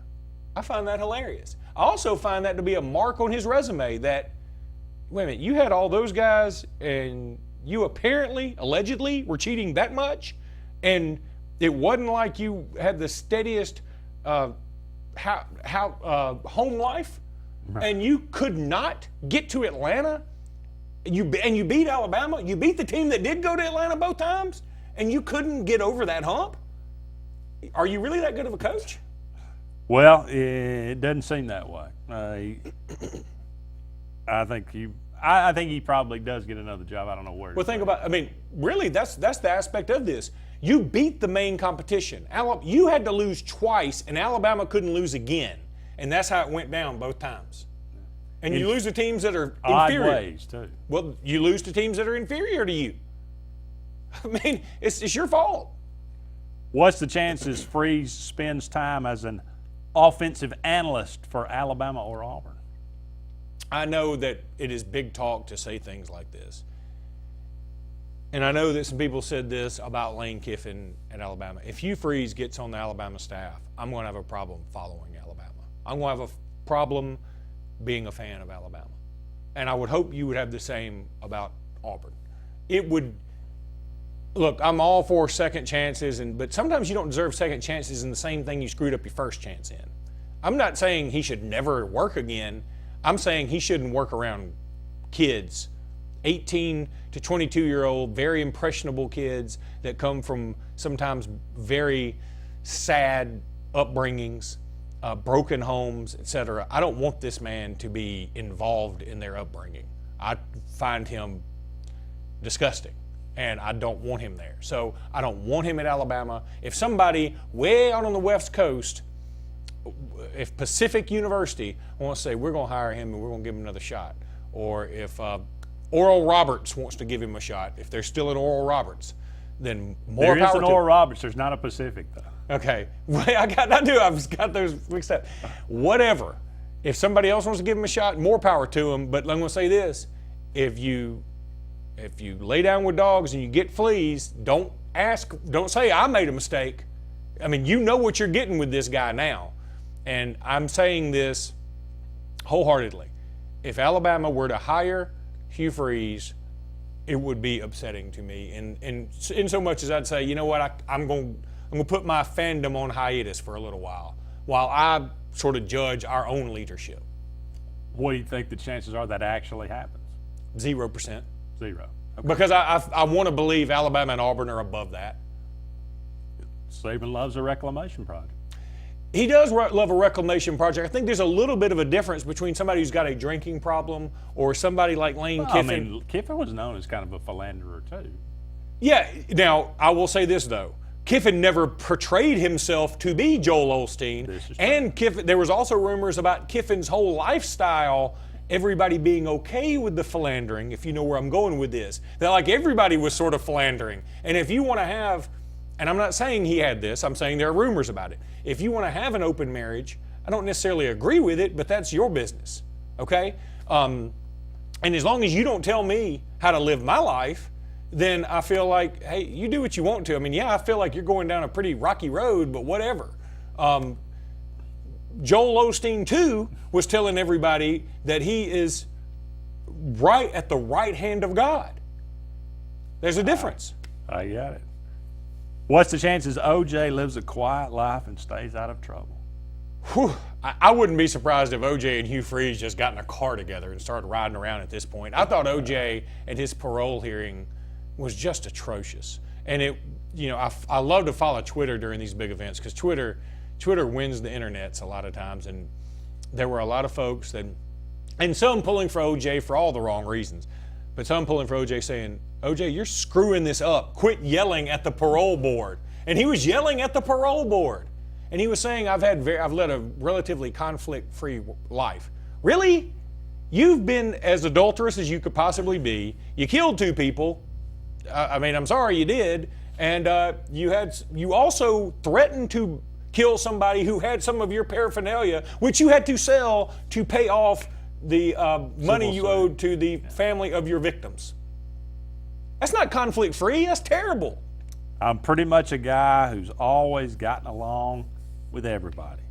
I find that hilarious. I also find that to be a mark on his resume that, wait a minute, you had all those guys and you apparently, allegedly, were cheating that much, and it wasn't like you had the steadiest home life, and you could not get to Atlanta. You beat Alabama. You beat the team that did go to Atlanta both times, and you couldn't get over that hump. Are you really that good of a coach? Well, it doesn't seem that way. I think he probably does get another job. I don't know where. Well, think about. I mean, really, that's the aspect of this. You beat the main competition. You had to lose twice, and Alabama couldn't lose again, and that's how it went down both times. And you lose to teams that are inferior. Odd ways too. Well, you lose to teams that are inferior to you. I mean, it's your fault. What's the chances Freeze spends time as an offensive analyst for Alabama or Auburn? I know that it is big talk to say things like this. And I know that some people said this about Lane Kiffin at Alabama. If Hugh Freeze gets on the Alabama staff, I'm going to have a problem following Alabama. I'm going to have a problem being a fan of Alabama. And I would hope you would have the same about Auburn. Look, I'm all for second chances, but sometimes you don't deserve second chances in the same thing you screwed up your first chance in. I'm not saying he should never work again. I'm saying he shouldn't work around kids, 18 to 22-year-old, very impressionable kids that come from sometimes very sad upbringings, broken homes, etc. I don't want this man to be involved in their upbringing. I find him disgusting, and I don't want him there. So I don't want him at Alabama. If somebody way out on the West Coast, if Pacific University wants to say, we're going to hire him and we're going to give him another shot, or if Oral Roberts wants to give him a shot, if they're still at Oral Roberts, then more power to him. There is an Oral Roberts. There's not a Pacific, though. Okay. I've got those mixed up. Whatever. If somebody else wants to give him a shot, more power to him. But I'm going to say this. If you lay down with dogs and you get fleas, don't say, I made a mistake. I mean, you know what you're getting with this guy now. And I'm saying this wholeheartedly. If Alabama were to hire Hugh Freeze, it would be upsetting to me. And in so much as I'd say, you know what, I'm going to put my fandom on hiatus for a little while I sort of judge our own leadership. What do you think the chances are that actually happens? 0%. Zero. Okay. Because I want to believe Alabama and Auburn are above that. Saban loves a reclamation project. He does love a reclamation project. I think there's a little bit of a difference between somebody who's got a drinking problem or somebody like Lane Kiffin. I mean, Kiffin was known as kind of a philanderer too. Yeah. Now, I will say this though. Kiffin never portrayed himself to be Joel Osteen. And Kiffin, there was also rumors about Kiffin's whole lifestyle everybody being okay with the philandering, if you know where I'm going with this. That like everybody was sort of philandering. And if you want to have, and I'm not saying he had this, I'm saying there are rumors about it. If you want to have an open marriage, I don't necessarily agree with it, but that's your business, okay? And as long as you don't tell me how to live my life, then I feel like, hey, you do what you want to. I mean, yeah, I feel like you're going down a pretty rocky road, but whatever. Joel Osteen, too, was telling everybody that he is right at the right hand of God. There's a difference. I got it. What's the chances OJ lives a quiet life and stays out of trouble? Whew. I wouldn't be surprised if OJ and Hugh Freeze just got in a car together and started riding around at this point. I thought OJ at his parole hearing was just atrocious. And it, you know, I love to follow Twitter during these big events because Twitter wins the internets a lot of times. And there were a lot of folks that, and some pulling for OJ for all the wrong reasons, but some pulling for OJ saying, OJ, you're screwing this up. Quit yelling at the parole board. And he was yelling at the parole board. And he was saying, I've led a relatively conflict-free life. Really? You've been as adulterous as you could possibly be. You killed 2 people. I mean, I'm sorry you did. And you also threatened to kill somebody who had some of your paraphernalia, which you had to sell to pay off the money you owed to the family of your victims. That's not conflict-free. That's terrible. I'm pretty much a guy who's always gotten along with everybody.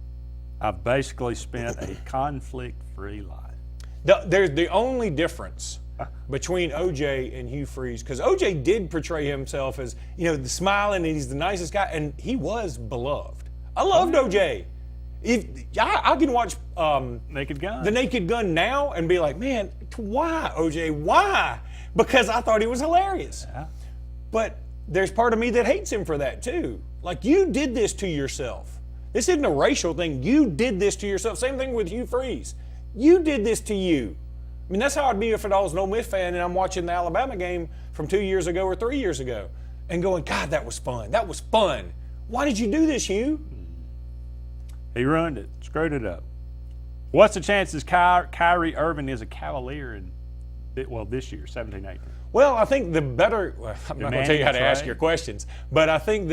I've basically spent a conflict-free life. There's the only difference between OJ and Hugh Freeze, because OJ did portray himself as, you know, the smiling and he's the nicest guy, and he was beloved. I loved OJ. I can watch Naked Gun. The Naked Gun now and be like, man, why, OJ? Why? Because I thought he was hilarious. Yeah. But there's part of me that hates him for that too. Like, you did this to yourself. This isn't a racial thing. You did this to yourself. Same thing with Hugh Freeze. You did this to you. I mean, that's how I'd be if I was an Ole Miss fan and I'm watching the Alabama game from 2 years ago or 3 years ago and going, God, that was fun. That was fun. Why did you do this, Hugh? He ruined it. Screwed it up. What's the chances Kyrie Irving is a Cavalier in, this year, 17-18? Well, I think I'm not going to tell you how to ask your questions, but I think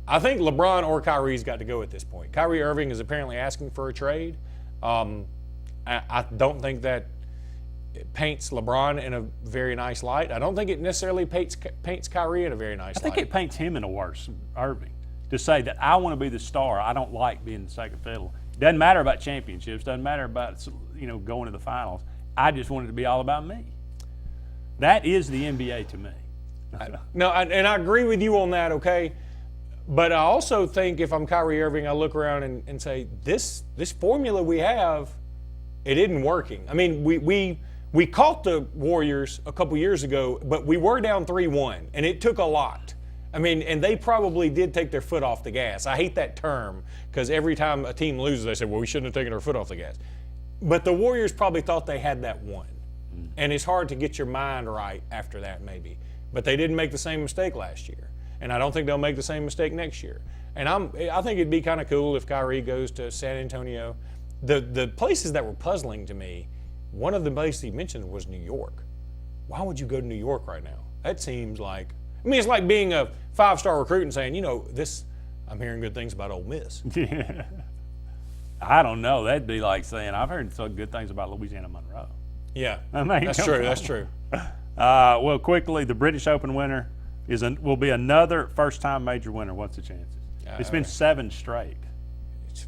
LeBron or Kyrie's got to go at this point. Kyrie Irving is apparently asking for a trade. I don't think that paints LeBron in a very nice light. I don't think it necessarily paints Kyrie in a very nice light. I think it paints him in a worse, Irving, to say that I want to be the star. I don't like being the second fiddle. Doesn't matter about championships. Doesn't matter about, going to the finals. I just want it to be all about me. That is the NBA to me. No, and I agree with you on that, okay? But I also think if I'm Kyrie Irving, I look around and say, this formula we have, it isn't working. I mean, we caught the Warriors a couple years ago, but we were down 3-1, and it took a lot. I mean, and they probably did take their foot off the gas. I hate that term because every time a team loses, they say, well, we shouldn't have taken our foot off the gas. But the Warriors probably thought they had that one. And it's hard to get your mind right after that maybe. But they didn't make the same mistake last year. And I don't think they'll make the same mistake next year. And I think it'd be kind of cool if Kyrie goes to San Antonio. The places that were puzzling to me, one of the places he mentioned was New York. Why would you go to New York right now? That seems like, it's like being a 5-star recruit and saying, I'm hearing good things about Ole Miss. Yeah. I don't know. That'd be like saying, I've heard some good things about Louisiana Monroe. Yeah, I mean, that's true. That's true. Well, quickly, the British Open winner will be another first-time major winner. What's the chances? It's been 7 straight.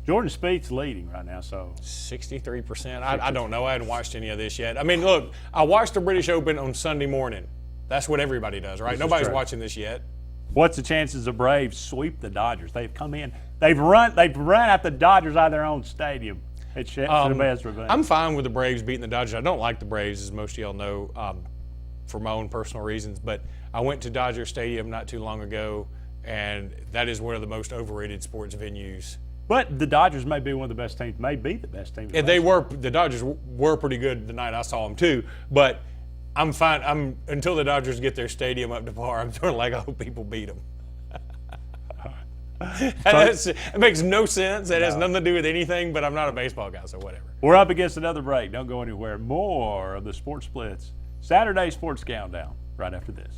Jordan Spieth's leading right now, so 63%. I don't know. I hadn't watched any of this yet. I mean, look, I watched the British Open on Sunday morning. That's what everybody does, right? Nobody's watching this yet. What's the chances the Braves sweep the Dodgers? They've come in. They've run out the Dodgers out of their own stadium. It's the best revenge. I'm fine with the Braves beating the Dodgers. I don't like the Braves, as most of y'all know, for my own personal reasons. But I went to Dodger Stadium not too long ago, and that is one of the most overrated sports venues. But the Dodgers may be one of the best teams. May be the best team. Yeah, the Dodgers were pretty good the night I saw them too. But I'm fine. Until the Dodgers get their stadium up to par, I'm sort of like, I hope people beat them. It makes no sense. It has nothing to do with anything, but I'm not a baseball guy, so whatever. We're up against another break. Don't go anywhere. More of the Sports Blitz Saturday Sports Countdown right after this.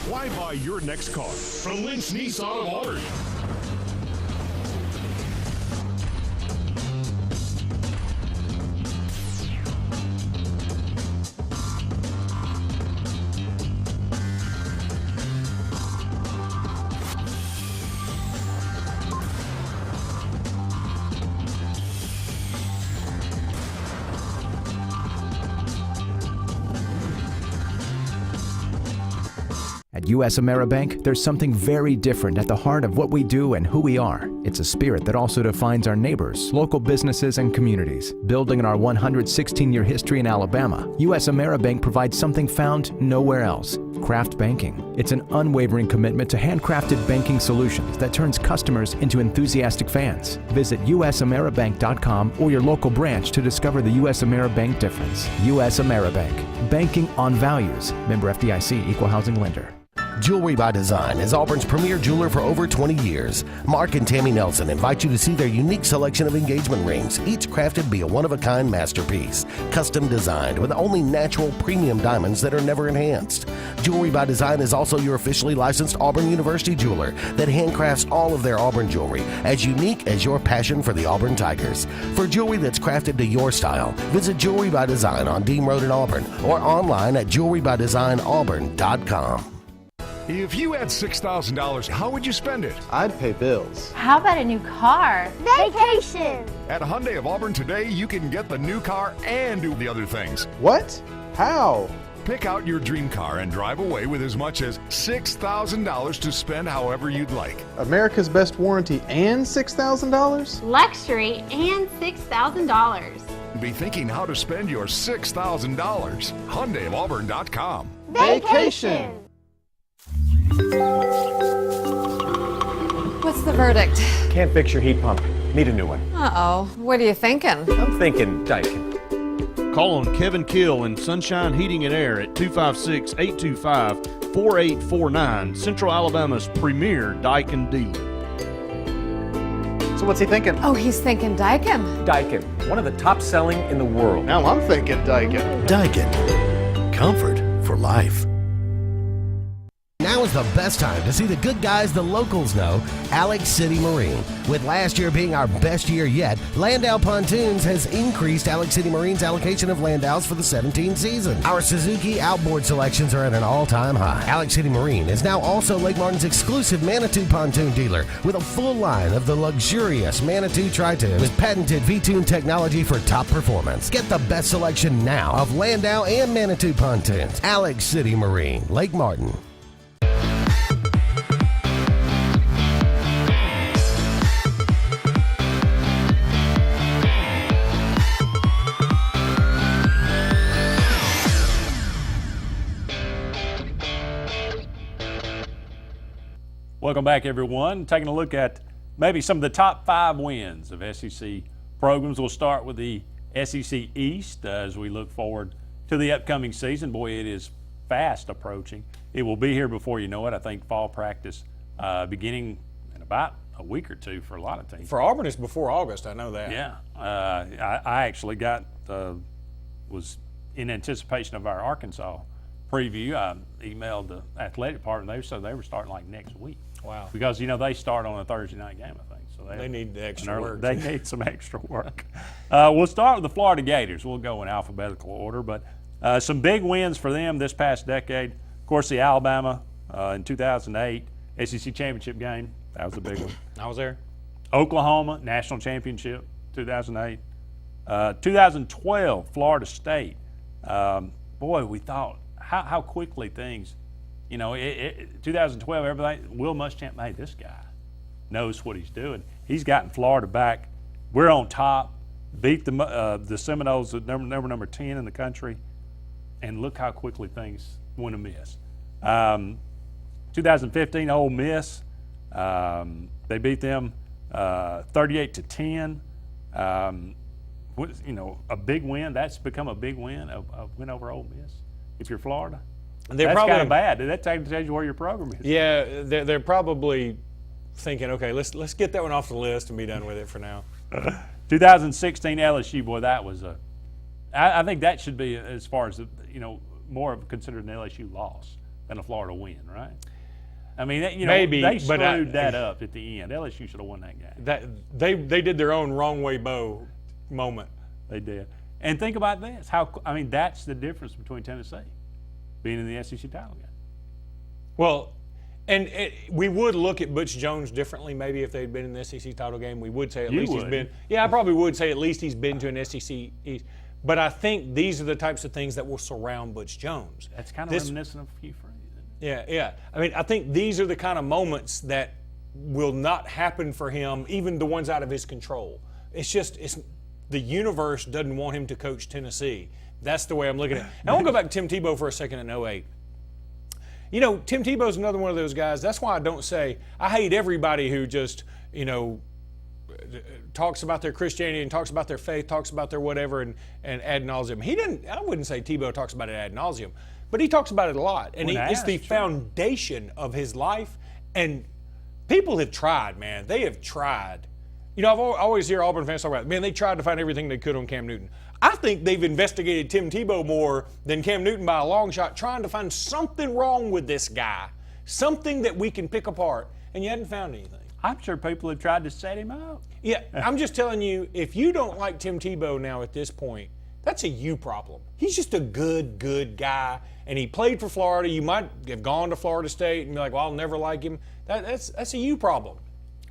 Why buy your next car from Lynch Nissan of Auburn? At U.S. AmeriBank, there's something very different at the heart of what we do and who we are. It's a spirit that also defines our neighbors, local businesses, and communities. Building on our 116-year history in Alabama, U.S. AmeriBank provides something found nowhere else: craft banking. It's an unwavering commitment to handcrafted banking solutions that turns customers into enthusiastic fans. Visit usameribank.com or your local branch to discover the U.S. AmeriBank difference. U.S. AmeriBank. Banking on values. Member FDIC, Equal Housing Lender. Jewelry by Design is Auburn's premier jeweler for over 20 years. Mark and Tammy Nelson invite you to see their unique selection of engagement rings, each crafted to be a one-of-a-kind masterpiece, custom designed with only natural premium diamonds that are never enhanced. Jewelry by Design is also your officially licensed Auburn University jeweler that handcrafts all of their Auburn jewelry as unique as your passion for the Auburn Tigers. For jewelry that's crafted to your style, visit Jewelry by Design on Dean Road in Auburn or online at jewelrybydesignauburn.com. If you had $6,000, how would you spend it? I'd pay bills. How about a new car? Vacation! At Hyundai of Auburn today, you can get the new car and do the other things. What? How? Pick out your dream car and drive away with as much as $6,000 to spend however you'd like. America's best warranty and $6,000? Luxury and $6,000. Be thinking how to spend your $6,000. HyundaiofAuburn.com. Vacation! What's the verdict? Can't fix your heat pump. Need a new one. Uh-oh. What are you thinking? I'm thinking Daikin. Call on Kevin Kill and Sunshine Heating and Air at 256-825-4849, Central Alabama's premier Daikin dealer. So what's he thinking? Oh, he's thinking Daikin. Daikin, one of the top selling in the world. Now I'm thinking Daikin. Daikin. Comfort for life. Now is the best time to see the good guys the locals know, Alex City Marine. With last year being our best year yet, Landau Pontoons has increased Alex City Marine's allocation of Landaus for the 17 season. Our Suzuki outboard selections are at an all-time high. Alex City Marine is now also Lake Martin's exclusive Manitou pontoon dealer with a full line of the luxurious Manitou Tri-Tune with patented V-Tune technology for top performance. Get the best selection now of Landau and Manitou pontoons. Alex City Marine, Lake Martin. Welcome back, everyone. Taking a look at maybe some of the top 5 wins of SEC programs. We'll start with the SEC East as we look forward to the upcoming season. Boy, it is fast approaching. It will be here before you know it. I think fall practice beginning in about a week or two for a lot of teams. For Auburn, it's before August. I know that. Yeah. I actually was in anticipation of our Arkansas preview. I emailed the athletic department. They said they were starting like next week. Wow. Because, they start on a Thursday night game, I think. So they need the extra work. They need some extra work. We'll start with the Florida Gators. We'll go in alphabetical order. But some big wins for them this past decade. Of course, the Alabama in 2008 SEC championship game. That was a big one. I was there. Oklahoma national championship, 2008. 2012 Florida State. Boy, we thought how quickly things, 2012 everything. Will Muschamp, hey, this guy knows what he's doing. He's gotten Florida back. We're on top. Beat the Seminoles at number 10 in the country, and look how quickly things went amiss. 2015 Ole Miss, they beat them 38-10. A big win. That's become a big win, a win over Ole Miss. If you're Florida, that's kind of bad. That tells you where your program is. Yeah, they're probably thinking, okay, let's get that one off the list and be done with it for now. 2016 LSU, boy, that was I think that should be, as far as more of considered an LSU loss than a Florida win, right? I mean, maybe they screwed that up at the end. LSU should have won that game. They did their own wrong way bow moment. They did. And think about this. That's the difference between Tennessee being in the SEC title game. Well, and we would look at Butch Jones differently maybe if they'd been in the SEC title game. We would say he's been. Yeah, I probably would say at least he's been to an SEC East. But I think these are the types of things that will surround Butch Jones. That's kind of reminiscent of Hugh Freeze. Yeah. I mean, I think these are the kind of moments that will not happen for him, even the ones out of his control. It's the universe doesn't want him to coach Tennessee. That's the way I'm looking at it. I want to go back to Tim Tebow for a second in 2008. Tim Tebow's another one of those guys. That's why I don't say I hate everybody who just, talks about their Christianity and talks about their faith, talks about their whatever and ad nauseum. I wouldn't say Tebow talks about it ad nauseum, but he talks about it a lot. And it's the foundation of his life. And people have tried, man. They have tried. I've always hear Auburn fans talk about, man, they tried to find everything they could on Cam Newton. I think they've investigated Tim Tebow more than Cam Newton by a long shot, trying to find something wrong with this guy, something that we can pick apart, and you hadn't found anything. I'm sure people have tried to set him up. Yeah, I'm just telling you, if you don't like Tim Tebow now at this point, that's a you problem. He's just a good guy, and he played for Florida. You might have gone to Florida State and be like, well, I'll never like him. That's a you problem.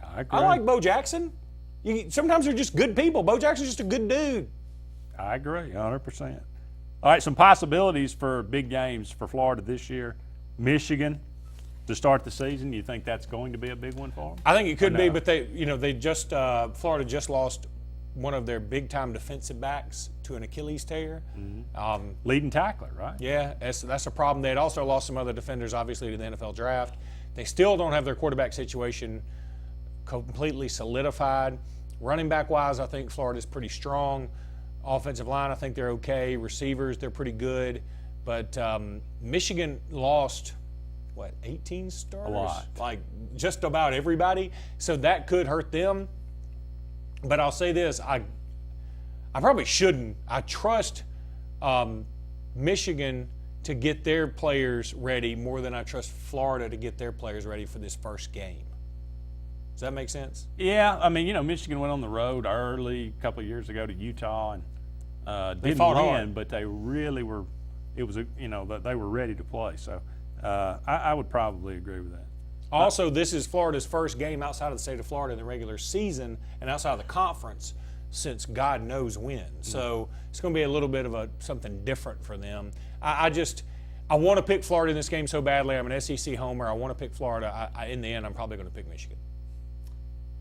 I agree. I like Bo Jackson. Sometimes they're just good people. Bo Jackson's just a good dude. I agree, 100%. All right, some possibilities for big games for Florida this year. Michigan to start the season. You think that's going to be a big one for them? I think it could be, but Florida just lost one of their big-time defensive backs to an Achilles tear. Mm-hmm. Leading tackler, right? Yeah, that's a problem. They had also lost some other defenders, obviously, to the NFL draft. They still don't have their quarterback situation completely solidified. Running back-wise, I think Florida's pretty strong. Offensive line, I think they're okay. Receivers, they're pretty good. But Michigan lost, 18 starters? A lot. Like just about everybody. So that could hurt them. But I'll say this, I probably shouldn't. I trust Michigan to get their players ready more than I trust Florida to get their players ready for this first game. Does that make sense? Yeah, I mean, Michigan went on the road early a couple of years ago to Utah and didn't fought win, hard. but they really were. It was they were ready to play. So I would probably agree with that. Also, this is Florida's first game outside of the state of Florida in the regular season and outside of the conference since God knows when. So it's going to be a little bit of something different for them. I want to pick Florida in this game so badly. I'm an SEC homer. I want to pick Florida. In the end, I'm probably going to pick Michigan.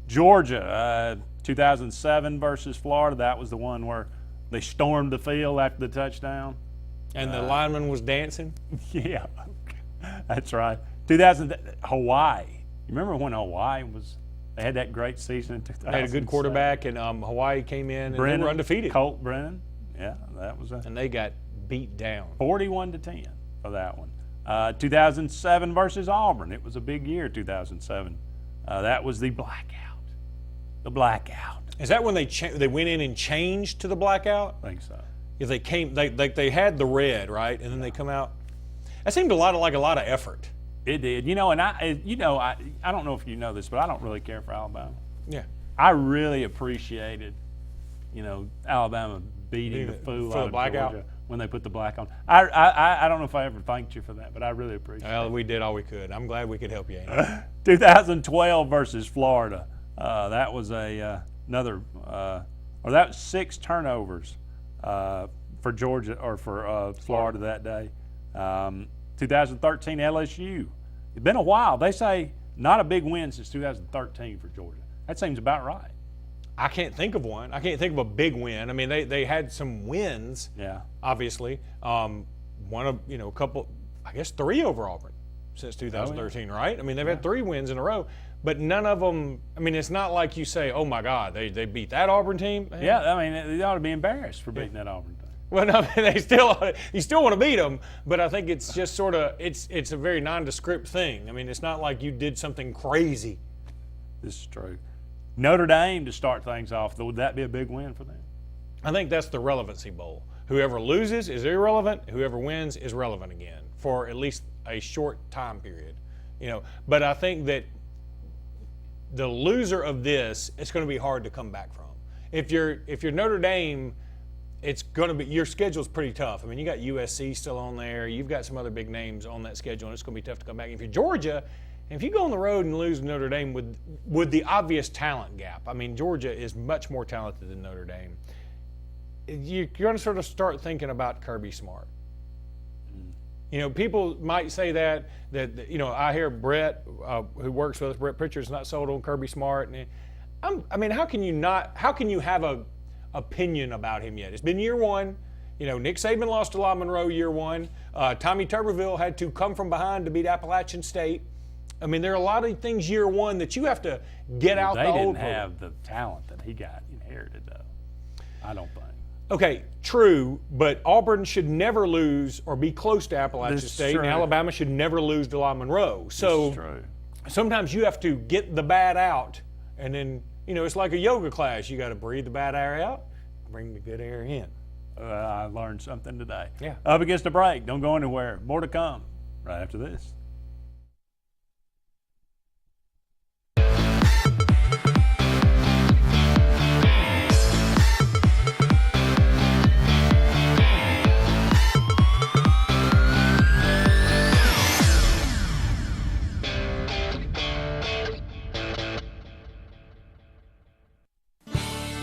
Georgia, 2007 versus Florida. That was the one where they stormed the field after the touchdown. And the lineman was dancing? Yeah, that's right. 2000 Hawaii. You remember when Hawaii they had that great season in 2000? They had a good quarterback, and Hawaii came in and they were undefeated. Colt Brennan. Yeah, that was and they got beat down. 41-10 for that one. 2007 versus Auburn. It was a big year, 2007. That was the blackout. The blackout. Is that when they went in and changed to the blackout? I think so. If they had the red, right, and then they come out. That seemed like a lot of effort. It did, and I don't know if you know this, but I don't really care for Alabama. Yeah. I really appreciated, Alabama beating the fool out of Georgia when they put the black on. I don't know if I ever thanked you for that, but I really appreciate it. Well, we did all we could. I'm glad we could help you. 2012 versus Florida. That was that was 6 turnovers for Georgia or for Florida that day. 2013 LSU. It's been a while. They say not a big win since 2013 for Georgia. That seems about right. I can't think of one. I can't think of a big win. I mean, they had some wins. Yeah. Obviously, one of a couple. I guess 3 over Auburn. since 2013, right? I mean, they've had 3 wins in a row, but none of them, I mean, it's not like you say, oh my God, they beat that Auburn team. Man. Yeah, I mean, they ought to be embarrassed for beating that Auburn team. Well, no, you still want to beat them, but I think it's just sort of, it's a very nondescript thing. I mean, it's not like you did something crazy. This is true. Notre Dame to start things off, would that be a big win for them? I think that's the relevancy bowl. Whoever loses is irrelevant. Whoever wins is relevant again for at least a short time period. You know, but I think that the loser of this, it's going to be hard to come back from. If you're Notre Dame, it's going to be, your schedule's pretty tough. I mean, you got USC still on there. You've got some other big names on that schedule, and it's going to be tough to come back. If you're Georgia, if you go on the road and lose to Notre Dame with the obvious talent gap, I mean, Georgia is much more talented than Notre Dame. You're going to sort of start thinking about Kirby Smart. You know, people might say that you know, I hear Brett, who works with us, Brett Pritchard, is not sold on Kirby Smart. And I mean, how can you have a opinion about him yet? It's been year 1. You know, Nick Saban lost to La Monroe year 1. Tommy Tuberville had to come from behind to beat Appalachian State. I mean, there are a lot of things year 1 that you have to get out the old. They didn't have the talent that he got inherited, though. I don't think. Okay, true, but Auburn should never lose or be close to Appalachian State, and Alabama should never lose to La Monroe. So sometimes you have to get the bad out, and then, you know, it's like a yoga class. You got to breathe the bad air out, bring the good air in. I learned something today. Yeah. Up against a break. Don't go anywhere. More to come right after this.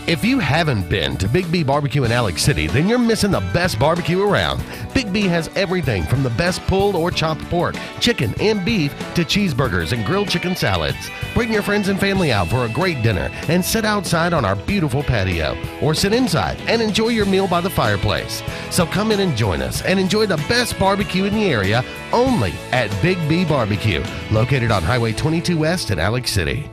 If you haven't been to Big B Barbecue in Alex City, then you're missing the best barbecue around. Big B has everything from the best pulled or chopped pork, chicken, and beef to cheeseburgers and grilled chicken salads. Bring your friends and family out for a great dinner and sit outside on our beautiful patio, or sit inside and enjoy your meal by the fireplace. So come in and join us and enjoy the best barbecue in the area only at Big B Barbecue, located on Highway 22 West in Alex City.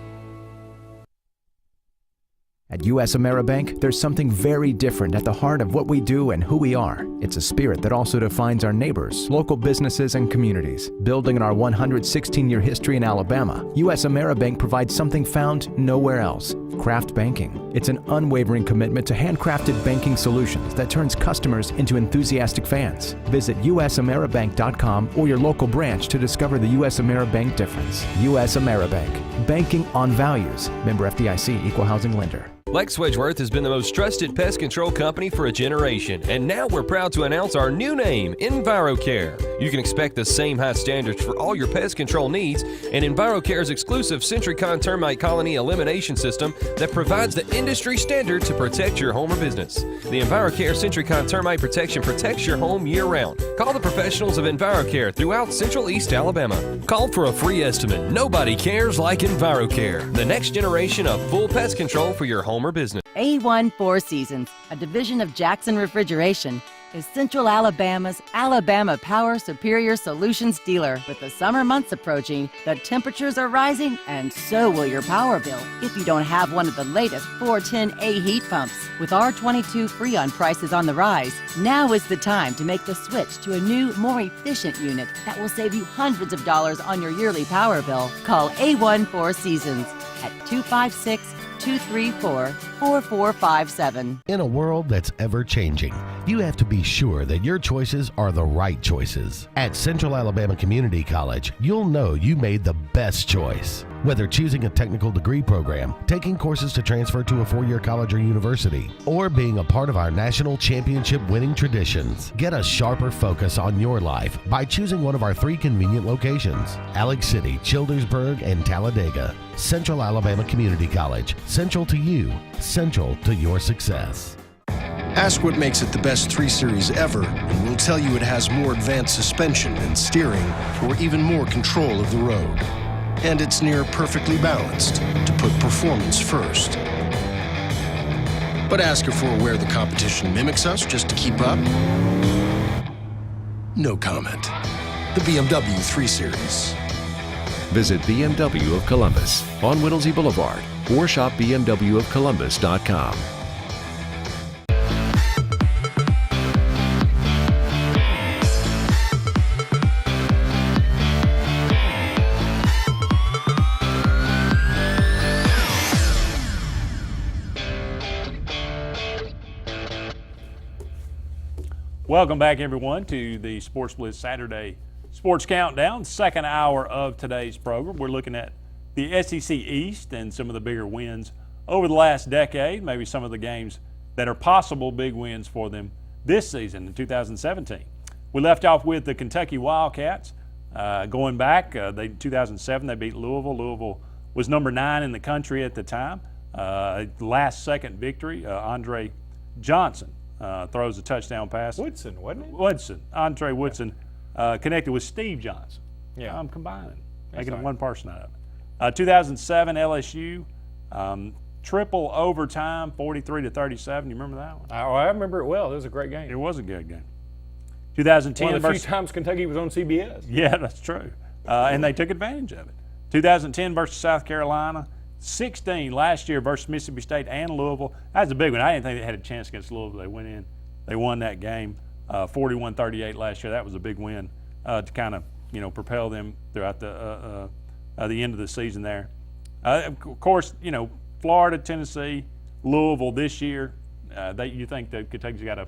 At US AmeriBank, there's something very different at the heart of what we do and who we are. It's a spirit that also defines our neighbors, local businesses, and communities. Building on our 116-year history in Alabama, US AmeriBank provides something found nowhere else: craft banking. It's an unwavering commitment to handcrafted banking solutions that turns customers into enthusiastic fans. Visit usameribank.com or your local branch to discover the US AmeriBank difference. US AmeriBank. Banking on values. Member FDIC, Equal Housing Lender. Lex Wedgeworth has been the most trusted pest control company for a generation, and now we're proud to announce our new name, EnviroCare. You can expect the same high standards for all your pest control needs, and EnviroCare's exclusive Centricon termite colony elimination system that provides the industry standard to protect your home or business. The EnviroCare Centricon termite protection protects your home year-round. Call the professionals of EnviroCare throughout Central East Alabama. Call for a free estimate. Nobody cares like EnviroCare, the next generation of full pest control for your home or business. A1 Four Seasons, a division of Jackson Refrigeration, is Central Alabama's Alabama Power Superior Solutions dealer. With the summer months approaching, the temperatures are rising, and so will your power bill if you don't have one of the latest 410A heat pumps. With R22 Freon prices on the rise, now is the time to make the switch to a new, more efficient unit that will save you hundreds of dollars on your yearly power bill. Call A1 Four Seasons at 256-234-4457. In a world that's ever-changing, you have to be sure that your choices are the right choices. At Central Alabama Community College, you'll know you made the best choice. Whether choosing a technical degree program, taking courses to transfer to a four-year college or university, or being a part of our national championship winning traditions, get a sharper focus on your life by choosing one of our 3 convenient locations: Alex City, Childersburg, and Talladega. Central Alabama Community College. Central to you, central to your success. Ask what makes it the best 3 Series ever, and we'll tell you it has more advanced suspension and steering for even more control of the road. And it's near perfectly balanced to put performance first. But ask her for where the competition mimics us just to keep up? No comment. the BMW 3 Series. Visit BMW of Columbus on Whittlesey Boulevard or shop bmwofcolumbus.com. Welcome back, everyone, to the Sports Blitz Saturday Sports Countdown, second hour of today's program. We're looking at the SEC East and some of the bigger wins over the last decade, maybe some of the games that are possible big wins for them this season in 2017. We left off with the Kentucky Wildcats. Going back, in 2007, they beat Louisville. Louisville was number 9 in the country at the time. Last-second victory, Andre Johnson throws a touchdown pass. Woodson, wasn't it? Woodson. Andre Woodson connected with Steve Johnson. Yeah. I'm combining, That's making right. one person out of it. 2007 LSU, triple overtime, 43-37. You remember that one? I remember it well. It was a great game. It was a good game. 2010 One of the few versus times Kentucky was on CBS. Yeah, that's true. And they took advantage of it. 2010 versus South Carolina. 16 last year versus Mississippi State and Louisville. That's a big one. I didn't think they had a chance against Louisville. They went in. They won that game 41-38 last year. That was a big win to kind of, propel them throughout the end of the season there. Of course, Florida, Tennessee, Louisville this year, you think that Kentucky's got a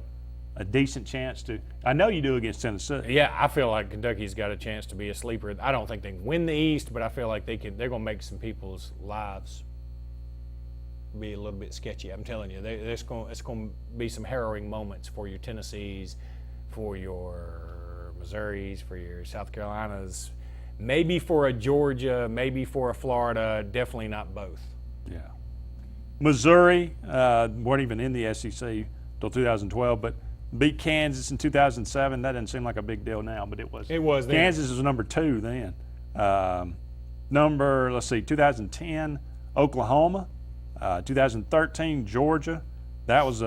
decent chance to – I know you do against Tennessee. Yeah, I feel like Kentucky's got a chance to be a sleeper. I don't think they can win the East, but I feel like they're going to make some people's lives be a little bit sketchy. I'm telling you, it's going to be some harrowing moments for your Tennessees, for your Missouris, for your South Carolinas, maybe for a Georgia, maybe for a Florida, definitely not both. Yeah. Missouri weren't even in the SEC until 2012, but beat Kansas in 2007. That doesn't seem like a big deal now, but it was. It was then. Kansas was number 2 then. 2010, Oklahoma. 2013, Georgia. That was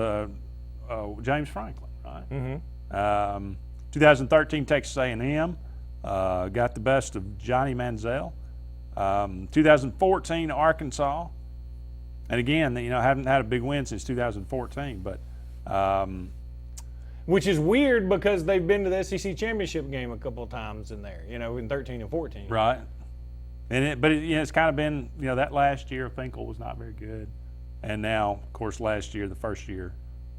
James Franklin, right? Mm-hmm. 2013, Texas A&M. Got the best of Johnny Manziel. 2014, Arkansas. And again, haven't had a big win since 2014, but which is weird because they've been to the SEC championship game a couple of times in there, in 13 and 14. Right. But it's kind of been, that last year Finkel was not very good, and now, of course, last year, the first year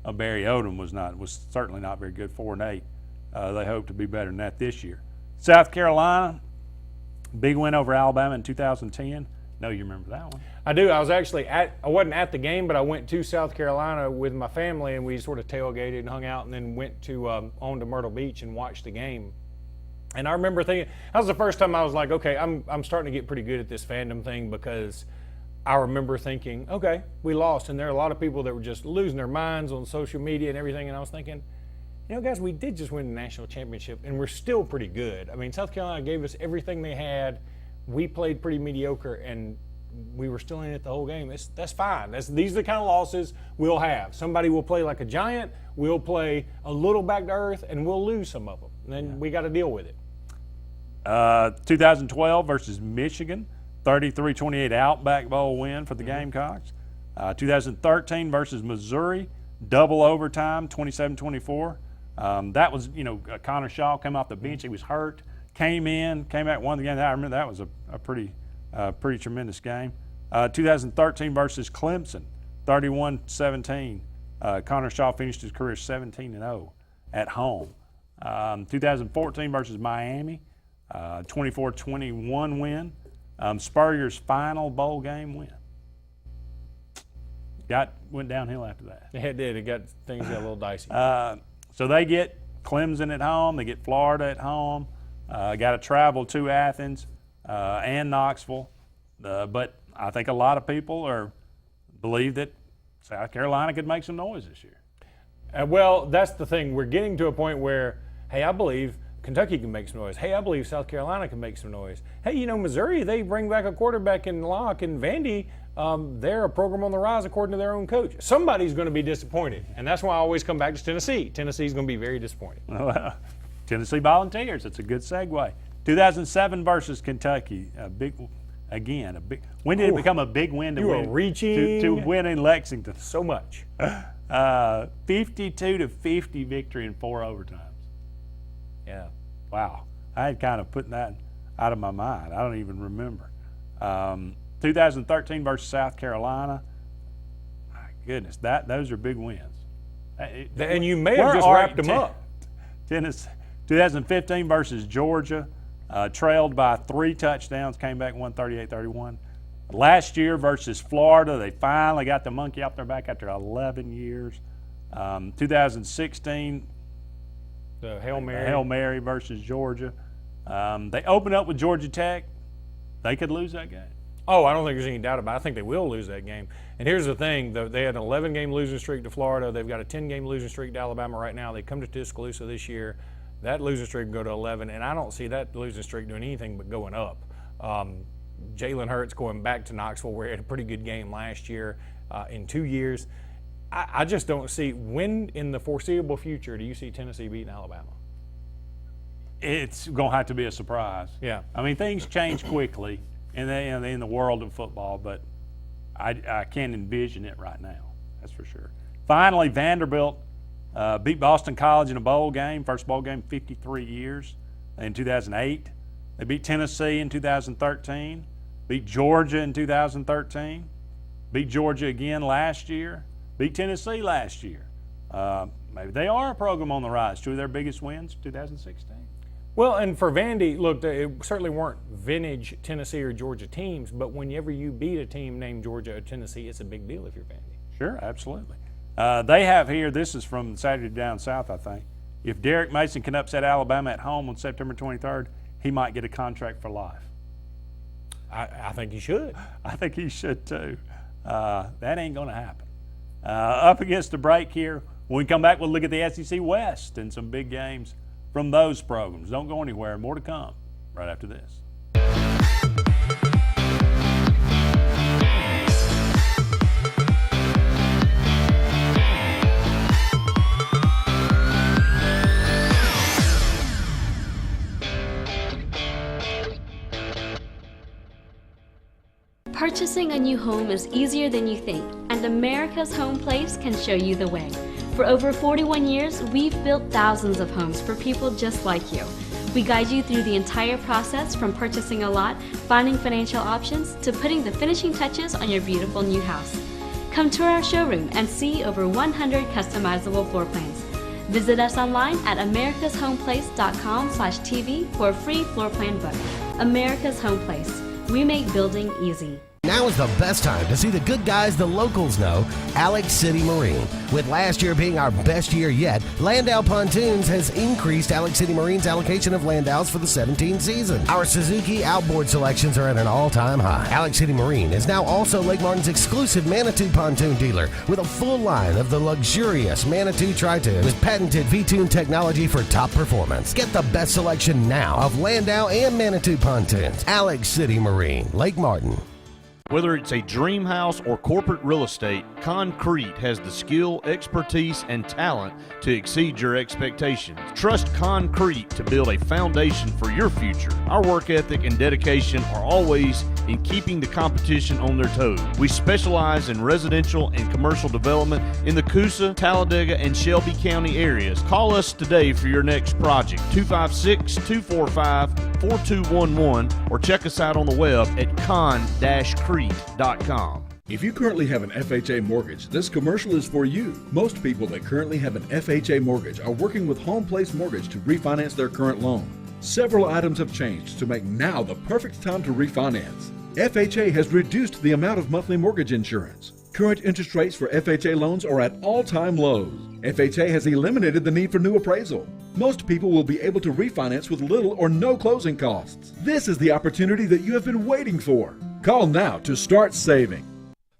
of Barry Odom was certainly not very good, 4-8. They hope to be better than that this year. South Carolina, big win over Alabama in 2010. No, you remember that one? I do. I wasn't at the game, but I went to South Carolina with my family, and we sort of tailgated and hung out, and then went to on to Myrtle Beach and watched the game. And I remember thinking, that was the first time I was like, okay, I'm starting to get pretty good at this fandom thing, because I remember thinking, okay, we lost, and there are a lot of people that were just losing their minds on social media and everything, and I was thinking, guys, we did just win the national championship, and we're still pretty good. I mean, South Carolina gave us everything they had. We played pretty mediocre, and we were still in it the whole game. That's fine. These are the kind of losses we'll have. Somebody will play like a giant, we'll play a little back to earth, and we'll lose some of them. And then we got to deal with it. 2012 versus Michigan, 33-28 Outback Bowl win for the Gamecocks. 2013 versus Missouri, double overtime, 27-24. That was, Connor Shaw came off the bench. He was hurt, came back, won the game. I remember that was a pretty tremendous game. 2013 versus Clemson, 31-17. Connor Shaw finished his career 17-0 at home. 2014 versus Miami, 24-21 win. Spurrier's final bowl game win. Went downhill after that. It did. Things got a little dicey. So they get Clemson at home. They get Florida at home. Got to travel to Athens and Knoxville. But I think a lot of people believe that South Carolina could make some noise this year. Well, that's the thing. We're getting to a point where, hey, I believe Kentucky can make some noise. Hey, I believe South Carolina can make some noise. Hey, Missouri, they bring back a quarterback in Locke and Vandy. They're a program on the rise according to their own coach. Somebody's going to be disappointed, and that's why I always come back to Tennessee. Tennessee's going to be very disappointed. Tennessee Volunteers. It's a good segue. 2007 versus Kentucky. When did it become a big win to you win? Are reaching to win in Lexington. So much. 52-50 victory in 4 overtimes. Yeah. Wow. I had kind of put that out of my mind. I don't even remember. 2013 versus South Carolina. My goodness, those are big wins. And you may have just wrapped them up. Tennessee, 2015 versus Georgia, trailed by 3 touchdowns, came back 138-31. Last year versus Florida, they finally got the monkey off their back after 11 years. 2016, the Hail Mary versus Georgia. They opened up with Georgia Tech. They could lose that game. Oh, I don't think there's any doubt about it. I think they will lose that game. And here's the thing. They had an 11-game losing streak to Florida. They've got a 10-game losing streak to Alabama right now. They come to Tuscaloosa this year. That losing streak can go to 11, and I don't see that losing streak doing anything but going up. Jalen Hurts going back to Knoxville, where he had a pretty good game last year in 2 years. I just don't see when in the foreseeable future do you see Tennessee beating Alabama? It's going to have to be a surprise. Yeah. I mean, things change quickly in the world of football, but I can't envision it right now. That's for sure. Finally, Vanderbilt beat Boston College in a bowl game, first bowl game in 53 years in 2008. They beat Tennessee in 2013, beat Georgia in 2013, beat Georgia again last year, beat Tennessee last year. Maybe they are a program on the rise. 2 of their biggest wins, 2016. Well, and for Vandy, look, it certainly weren't vintage Tennessee or Georgia teams, but whenever you beat a team named Georgia or Tennessee, it's a big deal if you're Vandy. Sure, absolutely. They have here, this is from Saturday Down South, I think. If Derek Mason can upset Alabama at home on September 23rd, he might get a contract for life. I think he should. I think he should too. That ain't going to happen. Up against the break here. When we come back, we'll look at the SEC West and some big games from those programs. Don't go anywhere. More to come right after this. Purchasing a new home is easier than you think, and America's Home Place can show you the way. For over 41 years, we've built thousands of homes for people just like you. We guide you through the entire process, from purchasing a lot, finding financial options, to putting the finishing touches on your beautiful new house. Come to our showroom and see over 100 customizable floor plans. Visit us online at americashomeplace.com/TV for a free floor plan book. America's Home Place. We make building easy. Now is the best time to see the good guys the locals know, Alex City Marine. With last year being our best year yet, Landau Pontoons has increased Alex City Marine's allocation of Landaus for the 17 season. Our Suzuki outboard selections are at an all-time high. Alex City Marine is now also Lake Martin's exclusive Manitou pontoon dealer with a full line of the luxurious Manitou Tri-Tune with patented V-Tune technology for top performance. Get the best selection now of Landau and Manitou pontoons. Alex City Marine, Lake Martin. Whether it's a dream house or corporate real estate, Concrete has the skill, expertise, and talent to exceed your expectations. Trust Concrete to build a foundation for your future. Our work ethic and dedication are always in keeping the competition on their toes. We specialize in residential and commercial development in the Coosa, Talladega, and Shelby County areas. Call us today for your next project, 256-245-4211, or check us out on the web at con-crete.com. If you currently have an FHA mortgage, this commercial is for you. Most people that currently have an FHA mortgage are working with Home Place Mortgage to refinance their current loan. Several items have changed to make now the perfect time to refinance. FHA has reduced the amount of monthly mortgage insurance. Current interest rates for FHA loans are at all-time lows. FHA has eliminated the need for new appraisal. Most people will be able to refinance with little or no closing costs. This is the opportunity that you have been waiting for. Call now to start saving.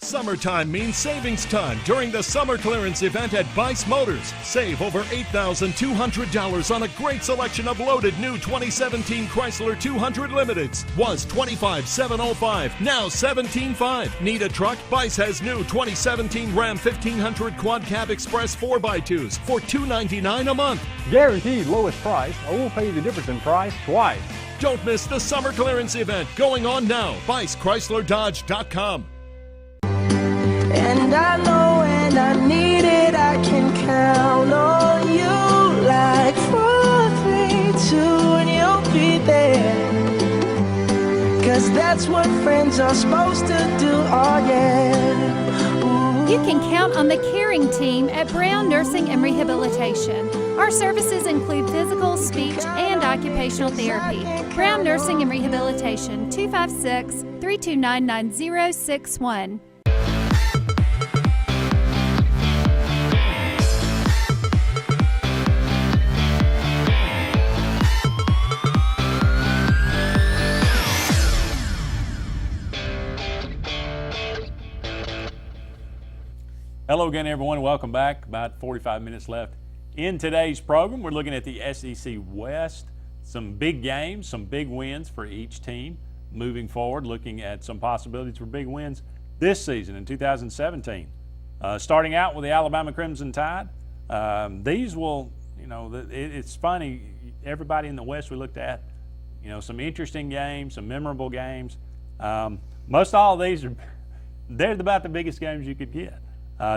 Summertime means savings time during the summer clearance event at Bice Motors. Save over $8,200 on a great selection of loaded new 2017 Chrysler 200 Limiteds. Was $25,705, now $17,500. Need a truck? Bice has new 2017 Ram 1500 Quad Cab Express 4x2s for $299 a month. Guaranteed lowest price, or we'll pay you the difference in price twice. Don't miss the summer clearance event going on now. BiceChryslerDodge.com. And I know when I need it, I can count on you. Like 4, 3, 2, and you'll be there. 'Cause that's what friends are supposed to do, oh yeah. You can count on the caring team at Brown Nursing and Rehabilitation. Our services include physical, speech, and occupational therapy. Brown Nursing and Rehabilitation, 256-329-9061. Hello again, everyone. Welcome back. About 45 minutes left in today's program. We're looking at the SEC West. Some big games, some big wins for each team moving forward, looking at some possibilities for big wins this season in 2017. Starting out with the Alabama Crimson Tide. These will, it's funny, everybody in the West we looked at, some interesting games, some memorable games. Most all of these they're about the biggest games you could get.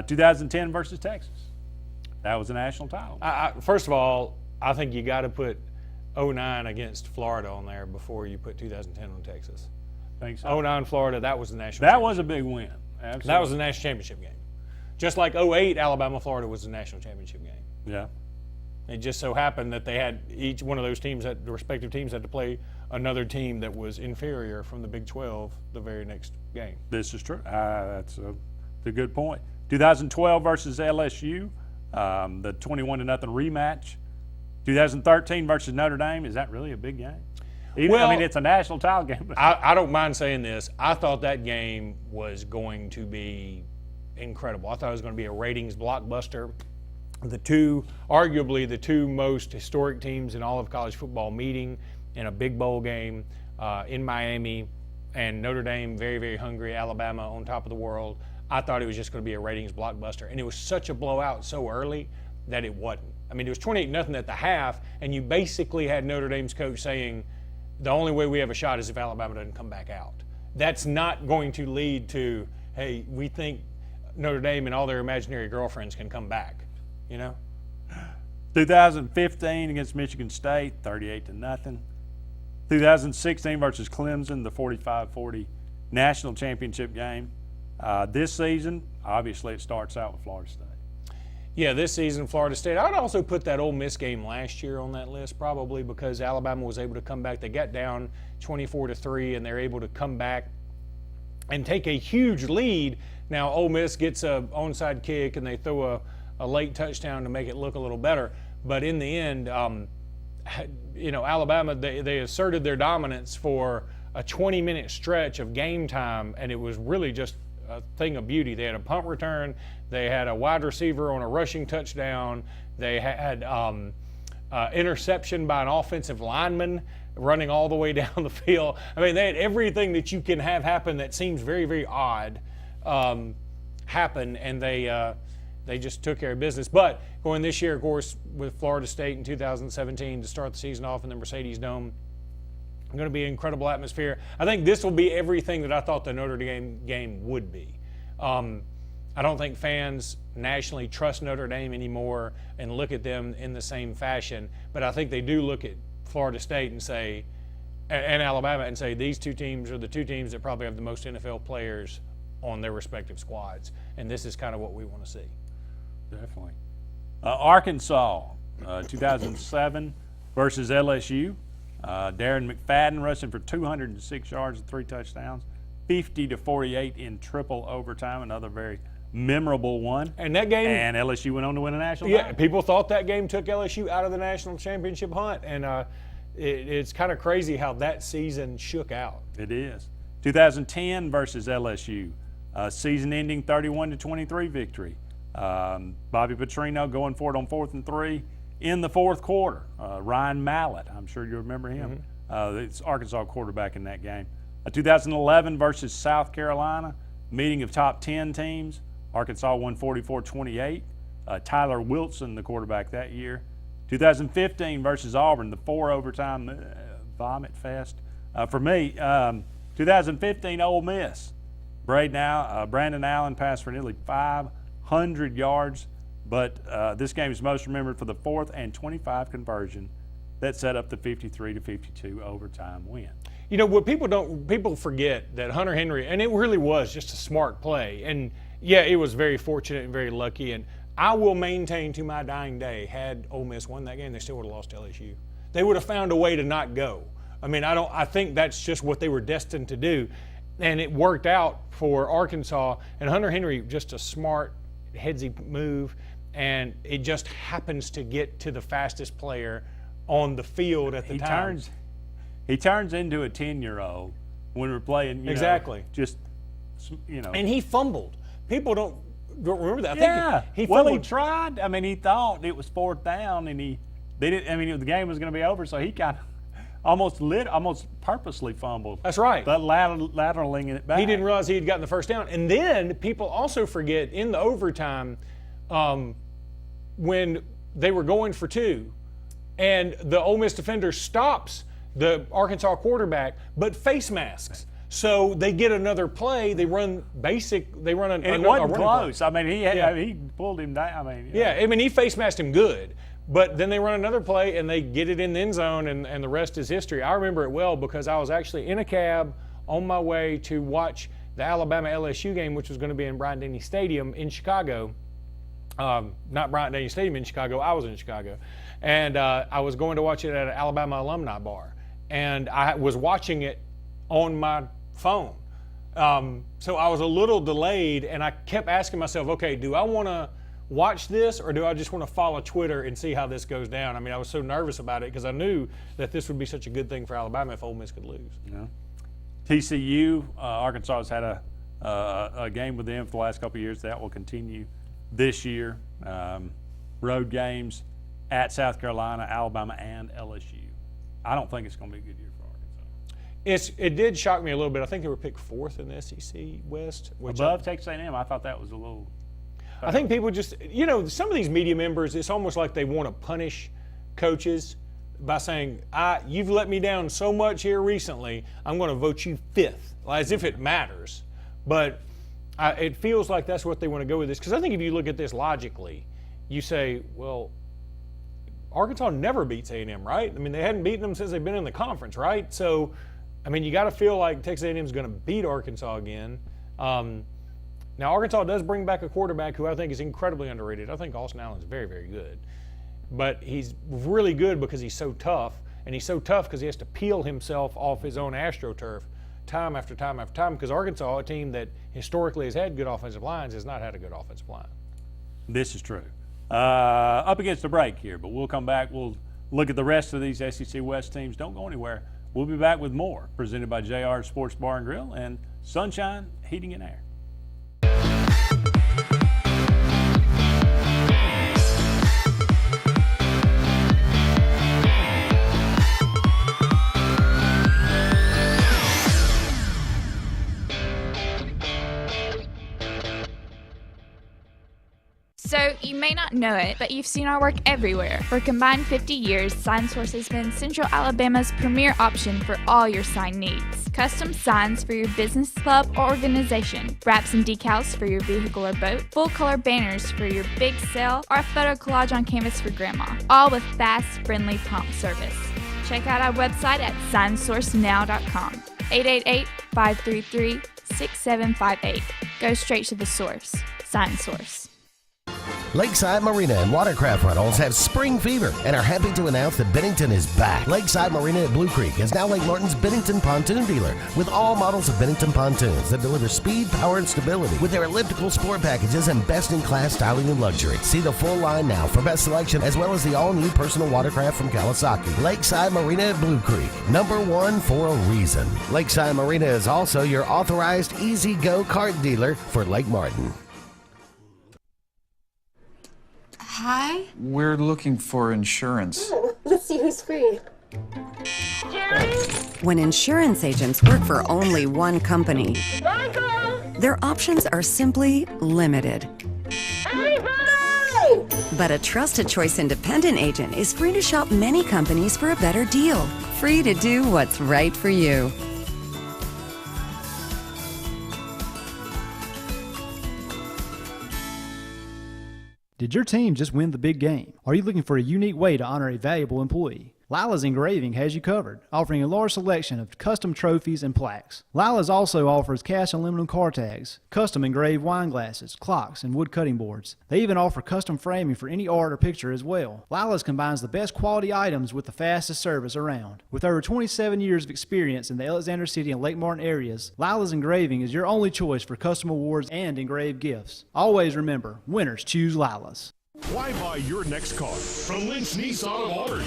2010 versus Texas. That was a national title. First of all, I think you got to put 09 against Florida on there before you put 2010 on Texas. Think so? 09 Florida, that was the national That championship. was a big win. Absolutely. That was the national championship game. Just like 08 Alabama Florida was the national championship game. Yeah. It just so happened that they had each one of those teams, the respective teams had to play another team that was inferior from the Big 12 the very next game. This is true. That's a good point. 2012 versus LSU, the 21-0 rematch. 2013 versus Notre Dame. Is that really a big game? It's a national title game. I don't mind saying this. I thought that game was going to be incredible. I thought it was going to be a ratings blockbuster. Arguably the two most historic teams in all of college football meeting in a big bowl game in Miami, and Notre Dame very, very hungry, Alabama on top of the world. I thought it was just going to be a ratings blockbuster, and it was such a blowout so early that it wasn't. I mean, it was 28-0 at the half, and you basically had Notre Dame's coach saying, the only way we have a shot is if Alabama doesn't come back out. That's not going to lead to, hey, we think Notre Dame and all their imaginary girlfriends can come back, 2015 against Michigan State, 38-0. 2016 versus Clemson, the 45-40 national championship game. This season, obviously, it starts out with Florida State. Yeah, this season, Florida State. I'd also put that Ole Miss game last year on that list, probably because Alabama was able to come back. They got down 24-3, and they're able to come back and take a huge lead. Now, Ole Miss gets an onside kick, and they throw a late touchdown to make it look a little better. But in the end, Alabama, they asserted their dominance for a 20-minute stretch of game time, and it was really just a thing of beauty. They had a punt return. They had a wide receiver on a rushing touchdown. They had interception by an offensive lineman running all the way down the field. I mean, they had everything that you can have happen that seems very, very odd happen, and they just took care of business. But going this year, of course, with Florida State in 2017 to start the season off in the Mercedes Dome, going to be an incredible atmosphere. I think this will be everything that I thought the Notre Dame game would be. I don't think fans nationally trust Notre Dame anymore and look at them in the same fashion, but I think they do look at Florida State and say, and Alabama, and say these two teams are the two teams that probably have the most NFL players on their respective squads, and this is kind of what we want to see. Definitely. Arkansas, 2007 versus LSU. Darren McFadden rushing for 206 yards and 3 touchdowns, 50-48 in triple overtime, another very memorable one. And that game, and LSU went on to win a national title. Yeah, people thought that game took LSU out of the national championship hunt, and it's kind of crazy how that season shook out. It is. 2010 versus LSU. Season-ending 31-23 victory. Bobby Petrino going for it on 4th and 3 in the fourth quarter. Ryan Mallett, I'm sure you remember him. It's Arkansas quarterback in that game. 2011 versus South Carolina, meeting of top 10 teams. Arkansas won 44-28. Tyler Wilson, the quarterback that year. 2015 versus Auburn, the 4 overtime vomit fest. For me, 2015 Ole Miss. Brandon Allen passed for nearly 500 yards, but this game is most remembered for the 4th and 25 conversion that set up the 53-52 overtime win. You know what people forget that Hunter Henry, and it really was just a smart play, and yeah, it was very fortunate and very lucky, and I will maintain to my dying day, had Ole Miss won that game, they still would have lost to LSU. They would have found a way to not go. I mean, I think that's just what they were destined to do, and it worked out for Arkansas, and Hunter Henry, just a smart headsy move, and it just happens to get to the fastest player on the field at the time. He turns into a 10-year-old when we're playing. Exactly. And he fumbled. People don't remember that. I think he fumbled. He tried. I mean, he thought it was 4th down, and the game was going to be over, so he kind of almost purposely fumbled. That's right. But lateraling it back. He didn't realize he had gotten the first down. And then people also forget in the overtime when they were going for 2, and the Ole Miss defender stops the Arkansas quarterback, but face masks. So they get another play. They run and it wasn't close. I mean, he pulled him down. I mean, he face masked him good. But then they run another play and they get it in the end zone, and the rest is history. I remember it well because I was actually in a cab on my way to watch the Alabama-LSU game, which was going to be in Bryant-Denny Stadium in Chicago. Not Bryant-Denny Stadium in Chicago. I was in Chicago. And I was going to watch it at an Alabama alumni bar. And I was watching it on my phone. So I was a little delayed, and I kept asking myself, okay, do I want to watch this, or do I just want to follow Twitter and see how this goes down? I mean, I was so nervous about it because I knew that this would be such a good thing for Alabama if Ole Miss could lose. Yeah. TCU, Arkansas has had a game with them for the last couple of years. That will continue this year. Road games at South Carolina, Alabama, and LSU. I don't think it's going to be a good year for Arkansas. It did shock me a little bit. I think they were picked 4th in the SEC West. Above Texas A&M. I thought that was a little... I think people just, some of these media members, it's almost like they want to punish coaches by saying, you've let me down so much here recently, I'm going to vote you 5th, as if it matters. But it feels like that's what they want to go with this. Because I think if you look at this logically, you say, well, Arkansas never beats A&M, right? I mean, they hadn't beaten them since they've been in the conference, right? So, I mean, you got to feel like Texas A&M is going to beat Arkansas again. Now, Arkansas does bring back a quarterback who I think is incredibly underrated. I think Austin Allen's very, very good. But he's really good because he's so tough, and he's so tough because he has to peel himself off his own AstroTurf time after time after time, because Arkansas, a team that historically has had good offensive lines, has not had a good offensive line. This is true. Up against the break here, but we'll come back. We'll look at the rest of these SEC West teams. Don't go anywhere. We'll be back with more, presented by JR Sports Bar and Grill and Sunshine Heating and Air. So, you may not know it, but you've seen our work everywhere. For a combined 50 years, SignSource has been Central Alabama's premier option for all your sign needs. Custom signs for your business, club, or organization. Wraps and decals for your vehicle or boat. Full-color banners for your big sale, or a photo collage on canvas for grandma. All with fast, friendly, prompt service. Check out our website at signsourcenow.com. 888-533-6758. Go straight to the source. SignSource. Lakeside Marina and Watercraft Rentals have spring fever and are happy to announce that Bennington is back. Lakeside Marina at Blue Creek is now Lake Martin's Bennington pontoon dealer with all models of Bennington pontoons that deliver speed, power, and stability with their elliptical sport packages and best-in-class styling and luxury. See the full line now for best selection as well as the all-new personal watercraft from Kawasaki. Lakeside Marina at Blue Creek, #1 for a reason. Lakeside Marina is also your authorized Easy Go kart dealer for Lake Martin. Hi. We're looking for insurance. Let's see who's free. When insurance agents work for only one company, their options are simply limited. But a Trusted Choice independent agent is free to shop many companies for a better deal. Free to do what's right for you. Did your team just win the big game? Are you looking for a unique way to honor a valuable employee? Lila's Engraving has you covered, offering a large selection of custom trophies and plaques. Lila's also offers cast aluminum car tags, custom engraved wine glasses, clocks, and wood cutting boards. They even offer custom framing for any art or picture as well. Lila's combines the best quality items with the fastest service around. With over 27 years of experience in the Alexander City and Lake Martin areas, Lila's Engraving is your only choice for custom awards and engraved gifts. Always remember, winners choose Lila's. Why buy your next car from Lynch Nissan of Auburn?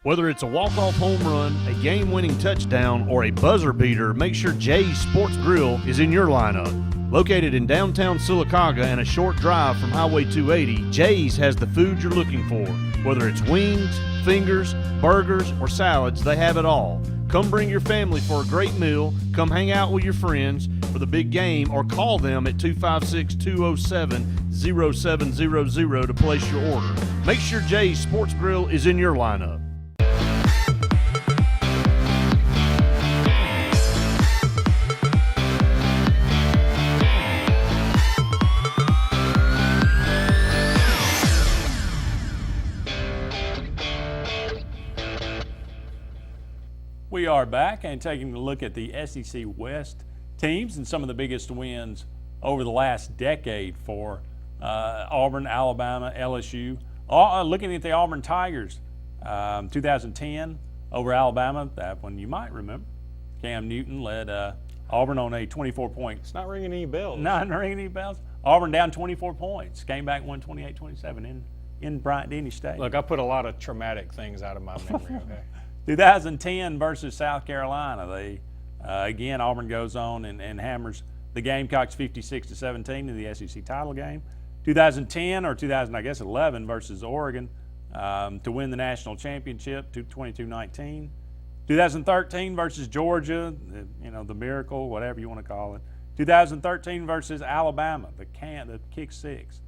Whether it's a walk-off home run, a game-winning touchdown, or a buzzer beater, make sure Jay's Sports Grill is in your lineup. Located in downtown Sylacauga and a short drive from Highway 280, Jay's has the food you're looking for. Whether it's wings, fingers, burgers, or salads, they have it all. Come bring your family for a great meal, come hang out with your friends for the big game, or call them at 256-207-0700 to place your order. Make sure Jay's Sports Grill is in your lineup. We are back and taking a look at the SEC West teams and some of the biggest wins over the last decade for Auburn, Alabama, LSU. Looking at the Auburn Tigers, 2010 over Alabama, that one you might remember. Cam Newton led Auburn on a 24-point. It's not ringing any bells. Not ringing any bells. Auburn down 24 points. Came back, won 28-27 in Bryant-Denny Stadium. Look, I put a lot of traumatic things out of my memory, okay? 2010 versus South Carolina. They again, Auburn goes on and hammers the Gamecocks 56-17 in the SEC title game. 2010 or 2011 versus Oregon to win the national championship, 22-19. 2013 versus Georgia, the miracle, whatever you want to call it. 2013 versus Alabama, the kick six.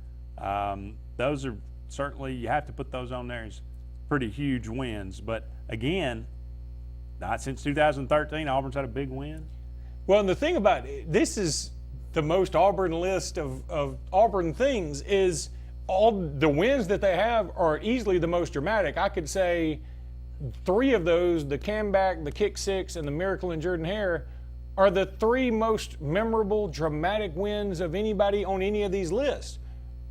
Those are certainly, you have to put those on there as pretty huge wins, but again, not since 2013 Auburn's had a big win. Well, and the thing about it, this is the most Auburn list of Auburn things, is all the wins that they have are easily the most dramatic. I could say 3 of those, the comeback, the kick six, and the miracle in Jordan-Hare, are the 3 most memorable, dramatic wins of anybody on any of these lists.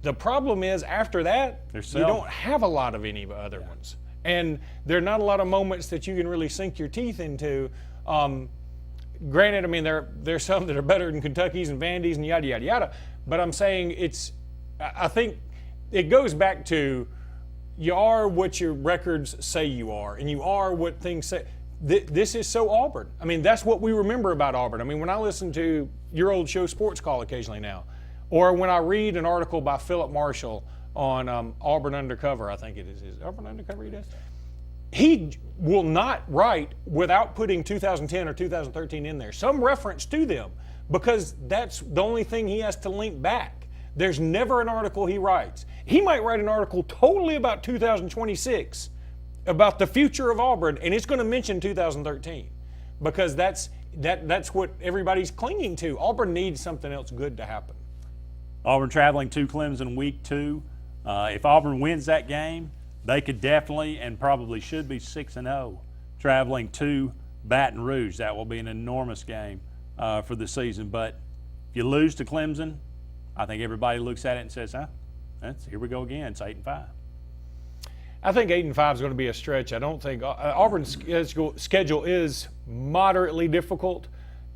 The problem is, after that, you don't have a lot of any other ones. And there are not a lot of moments that you can really sink your teeth into. Granted, I mean, there's some that are better than Kentucky's and Vandy's and yada, yada, yada. But I'm saying I think it goes back to, you are what your records say you are, and you are what things say. This is so Auburn. I mean, that's what we remember about Auburn. I mean, when I listen to your old show, Sports Call, occasionally now, or when I read an article by Philip Marshall on Auburn Undercover, I think it is. Is Auburn Undercover he does? He will not write without putting 2010 or 2013 in there, some reference to them, because that's the only thing he has to link back. There's never an article he writes. He might write an article totally about 2026 about the future of Auburn, and it's going to mention 2013 because that's what everybody's clinging to. Auburn needs something else good to happen. Auburn traveling to Clemson week 2. If Auburn wins that game, they could definitely and probably should be 6-0 traveling to Baton Rouge. That will be an enormous game for the season. But if you lose to Clemson, I think everybody looks at it and says, here we go again. It's 8-5. I think 8-5 is going to be a stretch. I don't think Auburn's schedule is moderately difficult.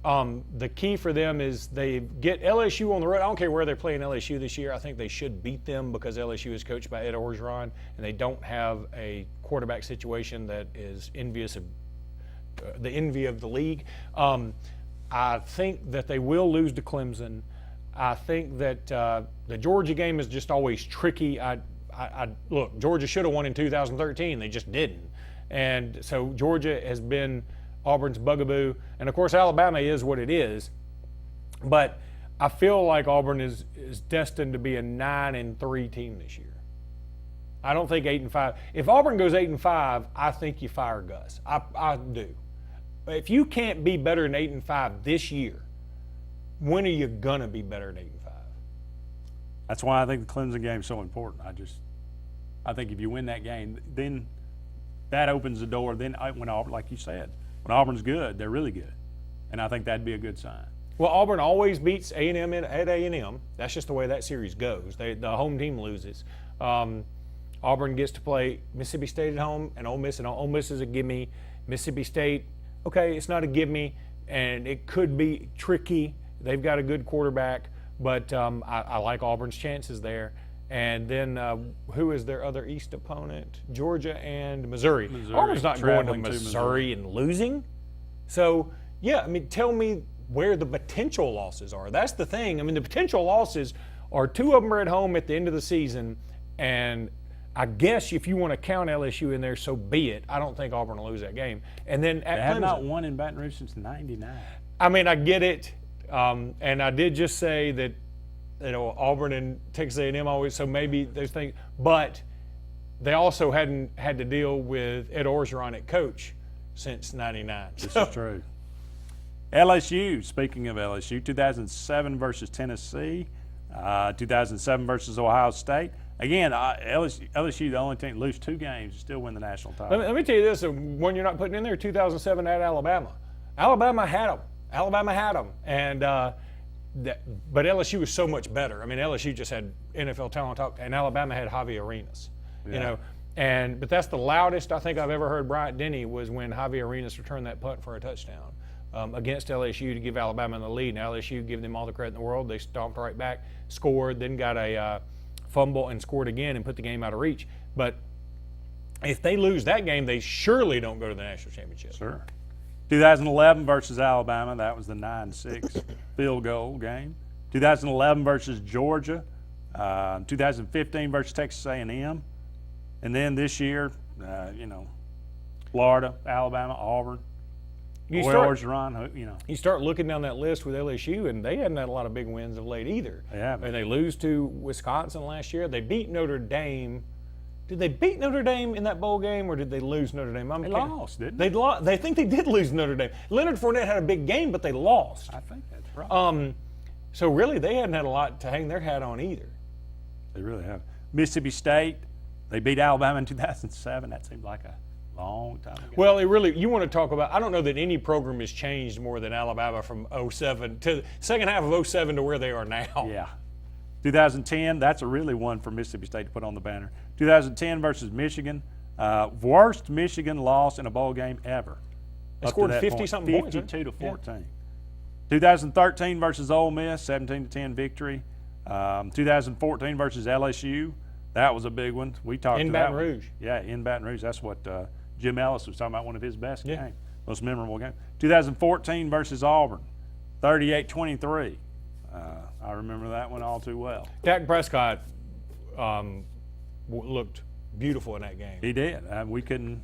The key for them is they get LSU on the road. I don't care where they're playing LSU this year. I think they should beat them because LSU is coached by Ed Orgeron, and they don't have a quarterback situation that is envious of the envy of the league. I think that they will lose to Clemson. I think that the Georgia game is just always tricky. Look, Georgia should have won in 2013. They just didn't. And so Georgia has been Auburn's bugaboo. And, of course, Alabama is what it is. But I feel like Auburn is destined to be a 9-3 team this year. I don't think 8-5. If Auburn goes 8-5, I think you fire Gus. I do. If you can't be better than 8-5 this year, when are you going to be better than 8-5? That's why I think the Clemson game is so important. I think if you win that game, then that opens the door. Then when Auburn, like you said, when Auburn's good, they're really good. And I think that'd be a good sign. Well, Auburn always beats A&M at A&M. That's just the way that series goes. The home team loses. Auburn gets to play Mississippi State at home and Ole Miss is a gimme. Mississippi State, okay, it's not a gimme, and it could be tricky. They've got a good quarterback, but I like Auburn's chances there. And then who is their other East opponent? Georgia and Missouri. Auburn's not going to Missouri and losing. So, yeah, I mean, tell me where the potential losses are. That's the thing. I mean, the potential losses are 2 of them are at home at the end of the season, and I guess if you want to count LSU in there, so be it. I don't think Auburn will lose that game. And then at They have Clemson, not won in Baton Rouge since '99. I mean, I get it. And I did just say that, Auburn and Texas A&M always, so maybe those things, but they also hadn't had to deal with Ed Orgeron at coach since '99. This is true. LSU, speaking of LSU, 2007 versus Tennessee, 2007 versus Ohio State. Again, LSU, the only team to lose 2 games, still win the national title. Let me tell you this, one you're not putting in there, 2007 at Alabama. Alabama had them. And but LSU was so much better. I mean, LSU just had NFL talent, and Alabama had Javi Arenas. Yeah. But that's the loudest I think I've ever heard Bryant Denny was when Javi Arenas returned that punt for a touchdown against LSU to give Alabama the lead. Now LSU give them all the credit in the world. They stomped right back, scored, then got a fumble and scored again and put the game out of reach. But if they lose that game, they surely don't go to the national championship. Sure. 2011 versus Alabama, that was the 9-6 field goal game. 2011 versus Georgia. 2015 versus Texas A&M. And then this year, Florida, Alabama, Auburn. You start looking down that list with LSU, and they hadn't had a lot of big wins of late either. Yeah. And they lose to Wisconsin last year. They beat Notre Dame. Did they beat Notre Dame in that bowl game, or did they lose Notre Dame? They lost, didn't they? They think they did lose Notre Dame. Leonard Fournette had a big game, but they lost. I think that's right. So really, they hadn't had a lot to hang their hat on either. They really have. Mississippi State, they beat Alabama in 2007. That seemed like a long time ago. Well, you want to talk about, I don't know that any program has changed more than Alabama from 07 to the second half of 07 to where they are now. Yeah. 2010, that's a really one for Mississippi State to put on the banner. 2010 versus Michigan, worst Michigan loss in a bowl game ever. They scored 50-something points. 52 to 14. Yeah. 2013 versus Ole Miss, 17-10 victory. 2014 versus LSU, that was a big one. We talked about in Baton Rouge. Yeah, in Baton Rouge. That's what Jim Ellis was talking about, one of his best games, most memorable games. 2014 versus Auburn, 38-23. I remember that one all too well. Dak Prescott looked beautiful in that game. He did. We couldn't.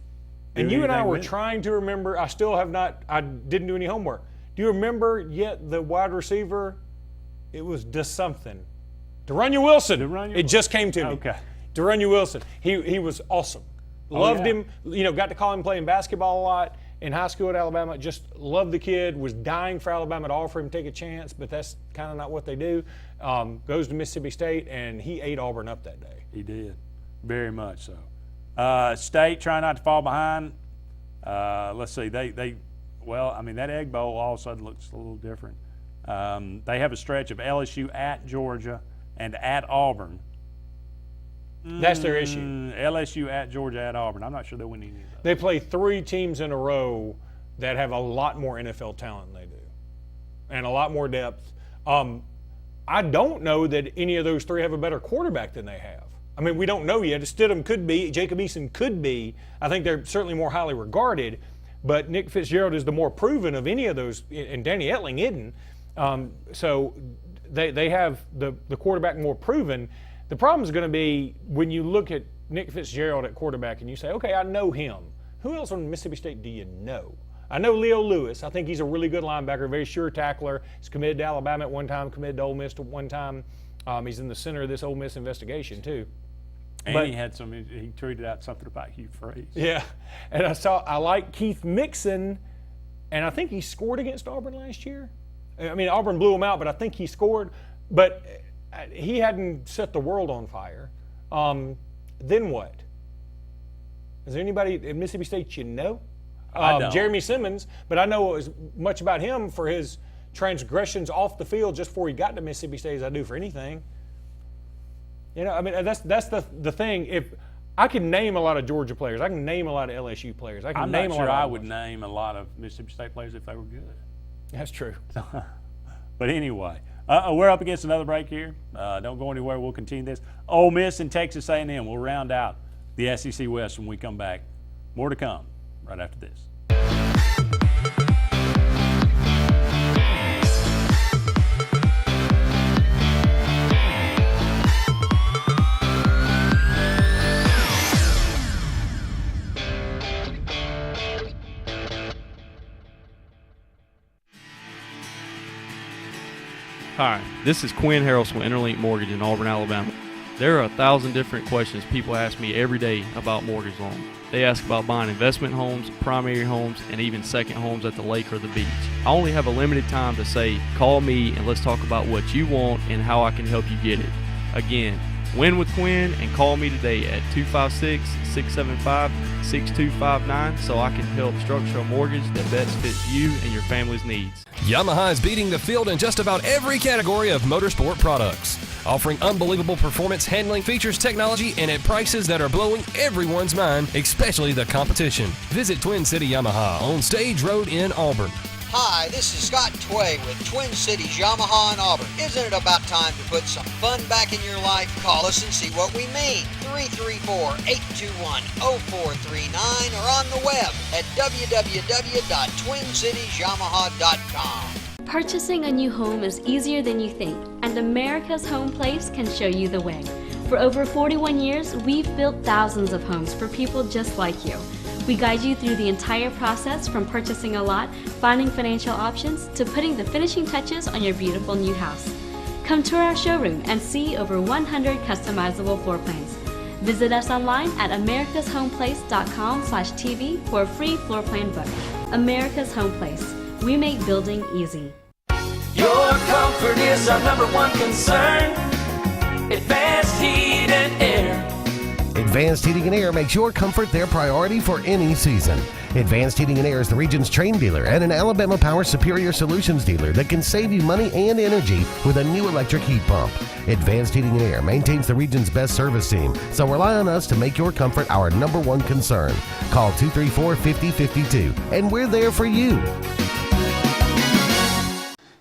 And you and I were trying to remember. I still have not. I didn't do any homework. Do you remember yet the wide receiver? It was something. De'Runnya Wilson. It just came to me. Okay. De'Runnya Wilson. He was awesome. Loved him. Got to call him playing basketball a lot in high school at Alabama. Just loved the kid. Was dying for Alabama to offer him take a chance, but that's kind of not what they do. Goes to Mississippi State, and he ate Auburn up that day. He did, very much so. State trying not to fall behind. Let's see, that Egg Bowl all of a sudden looks a little different. They have a stretch of LSU at Georgia and at Auburn. That's their issue. LSU at Georgia at Auburn. I'm not sure they'll win any of those. They play 3 teams in a row that have a lot more NFL talent than they do, and a lot more depth. I don't know that any of those 3 have a better quarterback than they have. I mean, we don't know yet. Stidham could be. Jacob Eason could be. I think they're certainly more highly regarded, but Nick Fitzgerald is the more proven of any of those, and Danny Etling isn't. So they have the quarterback more proven. The problem is going to be when you look at Nick Fitzgerald at quarterback and you say, okay, I know him. Who else on Mississippi State do you know? I know Leo Lewis. I think he's a really good linebacker, very sure tackler. He's committed to Alabama at one time, committed to Ole Miss at one time. He's in the center of this Ole Miss investigation too. And he tweeted out something about Hugh Freeze. Yeah, and I like Keith Mixon, and I think he scored against Auburn last year. I mean, Auburn blew him out, but I think he scored. But he hadn't set the world on fire. Then what? Is there anybody at Mississippi State you know? Jeremy Simmons, but I know as much about him for his transgressions off the field just before he got to Mississippi State as I do for anything. I mean, that's the thing. If I can name a lot of Georgia players, I can name a lot of LSU players. I'm not sure I would name a lot of Mississippi State players if they were good. That's true. But anyway, we're up against another break here. Don't go anywhere. We'll continue this. Ole Miss and Texas A&M. We'll round out the SEC West when we come back. More to come right after this. Hi, this is Quinn Harrelson with Interlink Mortgage in Auburn, Alabama. There are 1,000 different questions people ask me every day about mortgage loans. They ask about buying investment homes, primary homes, and even second homes at the lake or the beach. I only have a limited time to say, call me and let's talk about what you want and how I can help you get it. Again, win with Quinn and call me today at 256-675-6259 so I can help structure a mortgage that best fits you and your family's needs. Yamaha is beating the field in just about every category of motorsport products, offering unbelievable performance, handling, features, technology, and at prices that are blowing everyone's mind, especially the competition. Visit Twin City Yamaha on Stage Road in Auburn. Hi, this is Scott Tway with Twin Cities Yamaha in Auburn. Isn't it about time to put some fun back in your life? Call us and see what we mean. 334-821-0439 or on the web at www.twincitiesyamaha.com. Purchasing a new home is easier than you think, and America's Home Place can show you the way. For over 41 years, we've built thousands of homes for people just like you. We guide you through the entire process from purchasing a lot, finding financial options, to putting the finishing touches on your beautiful new house. Come tour our showroom and see over 100 customizable floor plans. Visit us online at americashomeplace.com/TV for a free floor plan book. America's Home Place. We make building easy. Your comfort is our #1 concern. Advanced Heat and Air. Advanced Heating and Air makes your comfort their priority for any season. Advanced Heating and Air is the region's train dealer and an Alabama Power Superior Solutions dealer that can save you money and energy with a new electric heat pump. Advanced Heating and Air maintains the region's best service team, so rely on us to make your comfort our #1 concern. Call 234-5052, and we're there for you.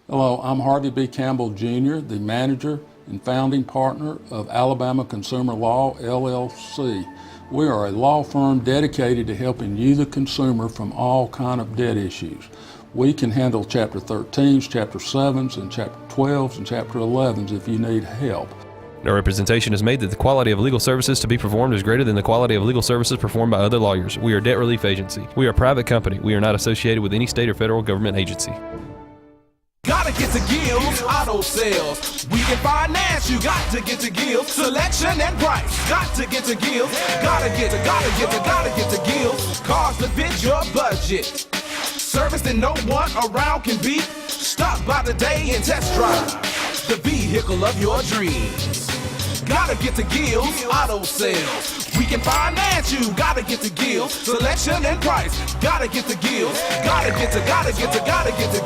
Hello, I'm Harvey B. Campbell Jr., the manager and founding partner of Alabama Consumer Law, LLC. We are a law firm dedicated to helping you, the consumer, from all kind of debt issues. We can handle Chapter 13s, Chapter 7s, and Chapter 12s, and Chapter 11s if you need help. No representation is made that the quality of legal services to be performed is greater than the quality of legal services performed by other lawyers. We are a debt relief agency. We are a private company. We are not associated with any state or federal government agency. Gotta get to Gills Auto Sales. We can finance, you got to get to Gills. Selection and price, got to get to Gills. Gotta get to Gills. Cars that fit your budget. Service that no one around can beat. Stop by today and test drive the vehicle of your dreams. Gotta get to Gills Auto Sales. We can finance you, gotta get to Gills. Selection and price, gotta get to Gills. Gotta get to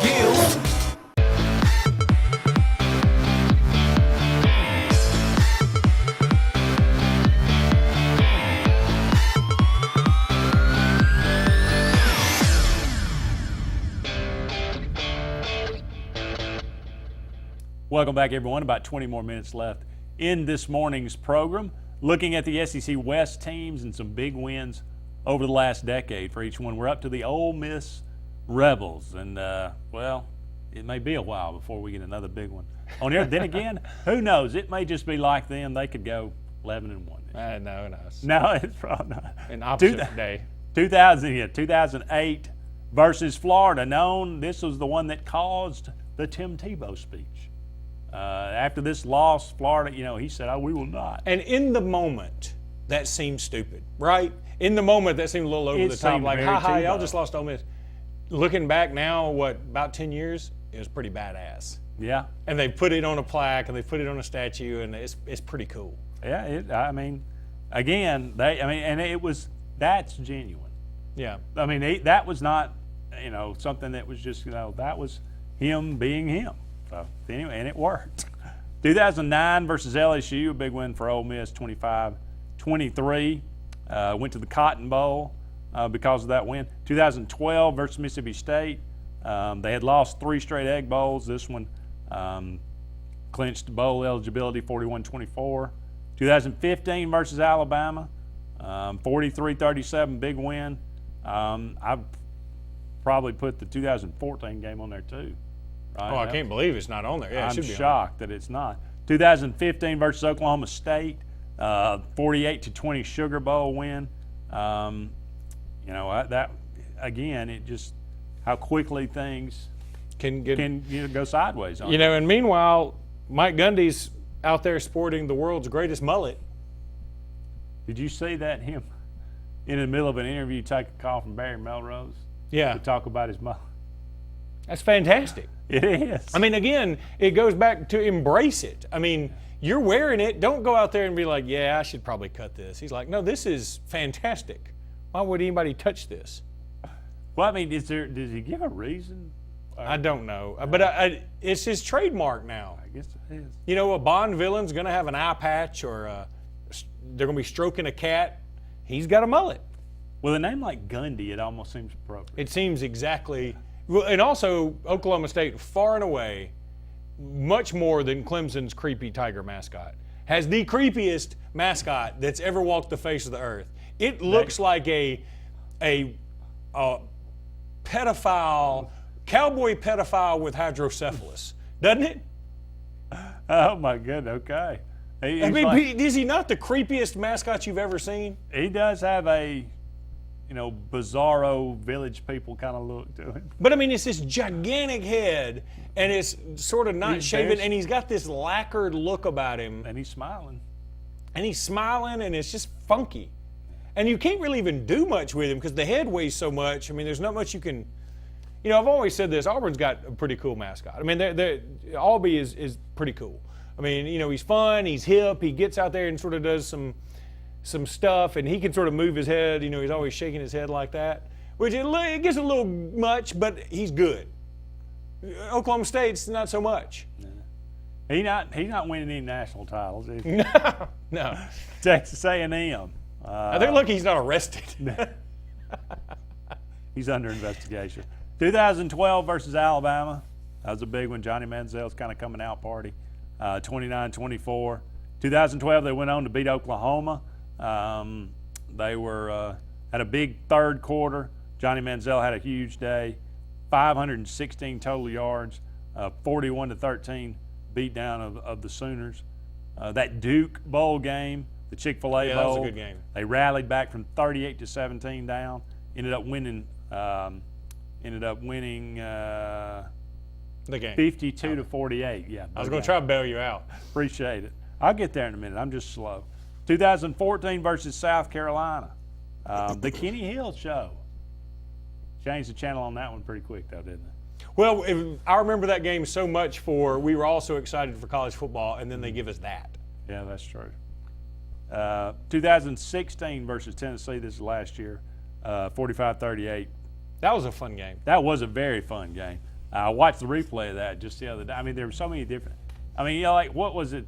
Gills. Welcome back, everyone. About 20 more minutes left in this morning's program. Looking at the SEC West teams and some big wins over the last decade for each one. We're up to the Ole Miss Rebels, and well, it may be a while before we get another big one on here. Then again, who knows? It may just be like them. They could go 11-1. No, it's probably not. An opposite day. 2008 versus Florida. Known, this was the one that caused the Tim Tebow speech. After this loss, Florida, he said, "Oh, we will not." And in the moment, that seemed stupid, right? In the moment, that seemed a little over the top. Like, ha, y'all just lost Ole Miss. Looking back now, about 10 years, it was pretty badass. Yeah. And they put it on a plaque, and they put it on a statue, and it's pretty cool. Yeah, that's genuine. Yeah. That was not, something that was just, that was him being him. So anyway, and it worked. 2009 versus LSU, a big win for Ole Miss, 25-23. Went to the Cotton Bowl because of that win. 2012 versus Mississippi State. They had lost 3 straight Egg Bowls. This one clinched bowl eligibility, 41-24. 2015 versus Alabama, 43-37, big win. I've probably put the 2014 game on there too. Right? Oh, I can't believe it's not on there. Yeah, I'm it should be shocked that it's not. 2015 versus Oklahoma State, 48-20 Sugar Bowl win. That again, it just how quickly things can go sideways on and meanwhile, Mike Gundy's out there sporting the world's greatest mullet. Did you see that him in the middle of an interview take a call from Barry Melrose? Yeah. To talk about his mullet. That's fantastic. It is. Again, it goes back to embrace it. You're wearing it. Don't go out there and be like, yeah, I should probably cut this. He's like, no, this is fantastic. Why would anybody touch this? Well, does he give a reason? I don't know. But it's his trademark now. I guess it is. A Bond villain's going to have an eye patch or they're going to be stroking a cat. He's got a mullet. With a name like Gundy, it almost seems appropriate. It seems exactly. Well, and also, Oklahoma State, far and away, much more than Clemson's creepy tiger mascot, has the creepiest mascot that's ever walked the face of the earth. It looks like a pedophile, cowboy pedophile with hydrocephalus, doesn't it? Oh, my goodness, okay. Is he not the creepiest mascot you've ever seen? He does have a bizarro village people kind of look to him. But it's this gigantic head, and it's sort of not shaven, and he's got this lacquered look about him. And he's smiling. And it's just funky. And you can't really even do much with him because the head weighs so much. There's not much you can. I've always said this. Auburn's got a pretty cool mascot. Albee is pretty cool. He's fun. He's hip. He gets out there and sort of does some stuff, and he can sort of move his head. He's always shaking his head like that, which it gets a little much, but he's good. Oklahoma State's not so much. He's not winning any national titles, is he? No. Texas A&M. They're lucky he's not arrested. He's under investigation. 2012 versus Alabama. That was a big one. Johnny Manziel's kind of coming out party. 29-24. 2012, they went on to beat Oklahoma. They had a big third quarter. Johnny Manziel had a huge day. 516 total yards, 41-13 beat down of the Sooners. That Duke Bowl game, the Chick-fil-A Bowl. That was a good game. They rallied back from 38-17 down. Ended up winning The game. 52-48. Yeah. I was going to try to bail you out. Appreciate it. I'll get there in a minute. I'm just slow. 2014 versus South Carolina. The Kenny Hill Show. Changed the channel on that one pretty quick, though, didn't it? Well, I remember that game so much we were all so excited for college football, and then they give us that. Yeah, that's true. 2016 versus Tennessee, this is last year, 45-38. That was a fun game. That was a very fun game. I watched the replay of that just the other day. I mean, there were so many different. I mean, like what was it?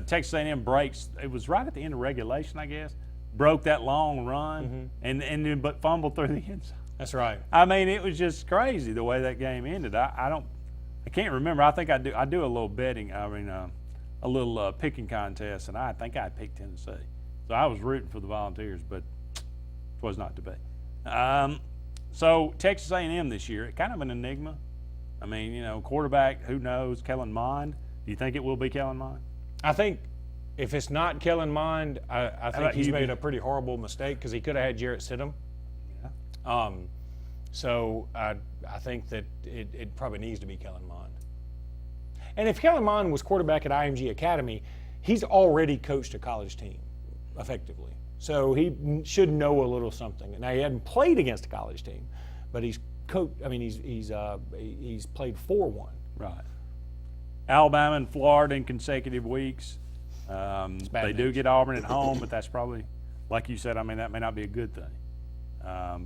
Texas A&M breaks. It was right at the end of regulation, I guess. Broke that long run and then but fumbled through the end zone. That's right. I mean, it was just crazy the way that game ended. I can't remember. I think I do a little betting. I mean, a little picking contest, and I think I picked Tennessee. So I was rooting for the Volunteers, but it was not to be. So Texas A&M this year, kind of an enigma. I mean, quarterback, who knows? Kellen Mond. Do you think it will be Kellen Mond? I think if it's not Kellen Mond, I think he's made a pretty horrible mistake because he could have had Jarrett Stidham. Yeah. So I think that it probably needs to be Kellen Mond. And if Kellen Mond was quarterback at IMG Academy, he's already coached a college team effectively. So he should know a little something. Now he hadn't played against a college team, but he's played for one. Right. Alabama and Florida in consecutive weeks. They do get Auburn at home, but that's probably, like you said, I mean, that may not be a good thing.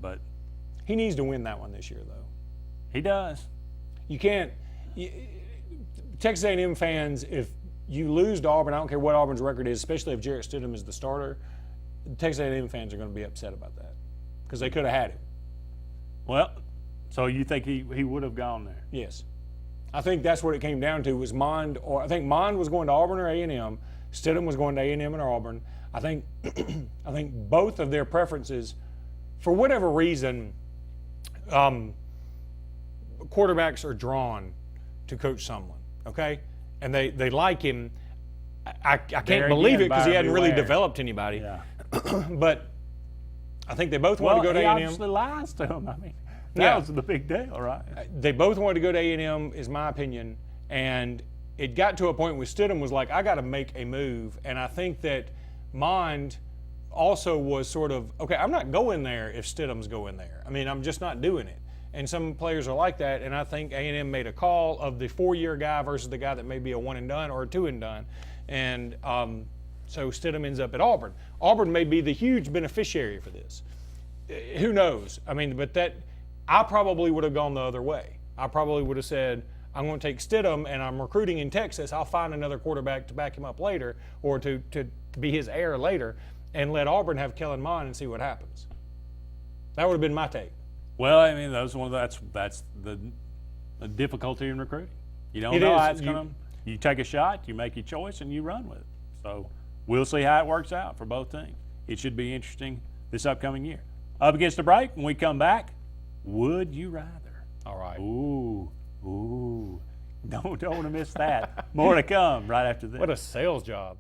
But he needs to win that one this year, though. He does. You can't. Texas A&M fans, if you lose to Auburn, I don't care what Auburn's record is, especially if Jarrett Stidham is the starter, Texas A&M fans are going to be upset about that because they could have had him. Well, so you think he would have gone there? Yes. I think that's what it came down to was Mond, or I think Mond was going to Auburn or A&M. Stidham was going to A&M and Auburn. I think both of their preferences, for whatever reason, quarterbacks are drawn to coach someone, okay? And they like him. I can't believe it because he hadn't really developed anybody. Yeah. But I think they both wanted to go to A&M. He obviously lies to him. I mean, that was the big deal, right? They both wanted to go to A&M, is my opinion. And it got to a point where Stidham was like, I got to make a move. And I think that Mond also was sort of, okay, I'm not going there if Stidham's going there. I mean, I'm just not doing it. And some players are like that. And I think A&M made a call of the 4-year guy versus the guy that may be a 1-and-done or a 2-and-done. And so Stidham ends up at Auburn. Auburn may be the huge beneficiary for this. Who knows? I mean, but I probably would have gone the other way. I probably would have said, I'm going to take Stidham and I'm recruiting in Texas. I'll find another quarterback to back him up later or to be his heir later and let Auburn have Kellen Mond and see what happens. That would have been my take. Well, I mean, that's the difficulty in recruiting. You don't know how it's going to. You take a shot, you make your choice, and you run with it. So we'll see how it works out for both teams. It should be interesting this upcoming year. Up against the break, when we come back, would you rather? All right. Ooh. Don't want to miss that. More to come right after this. What a sales job.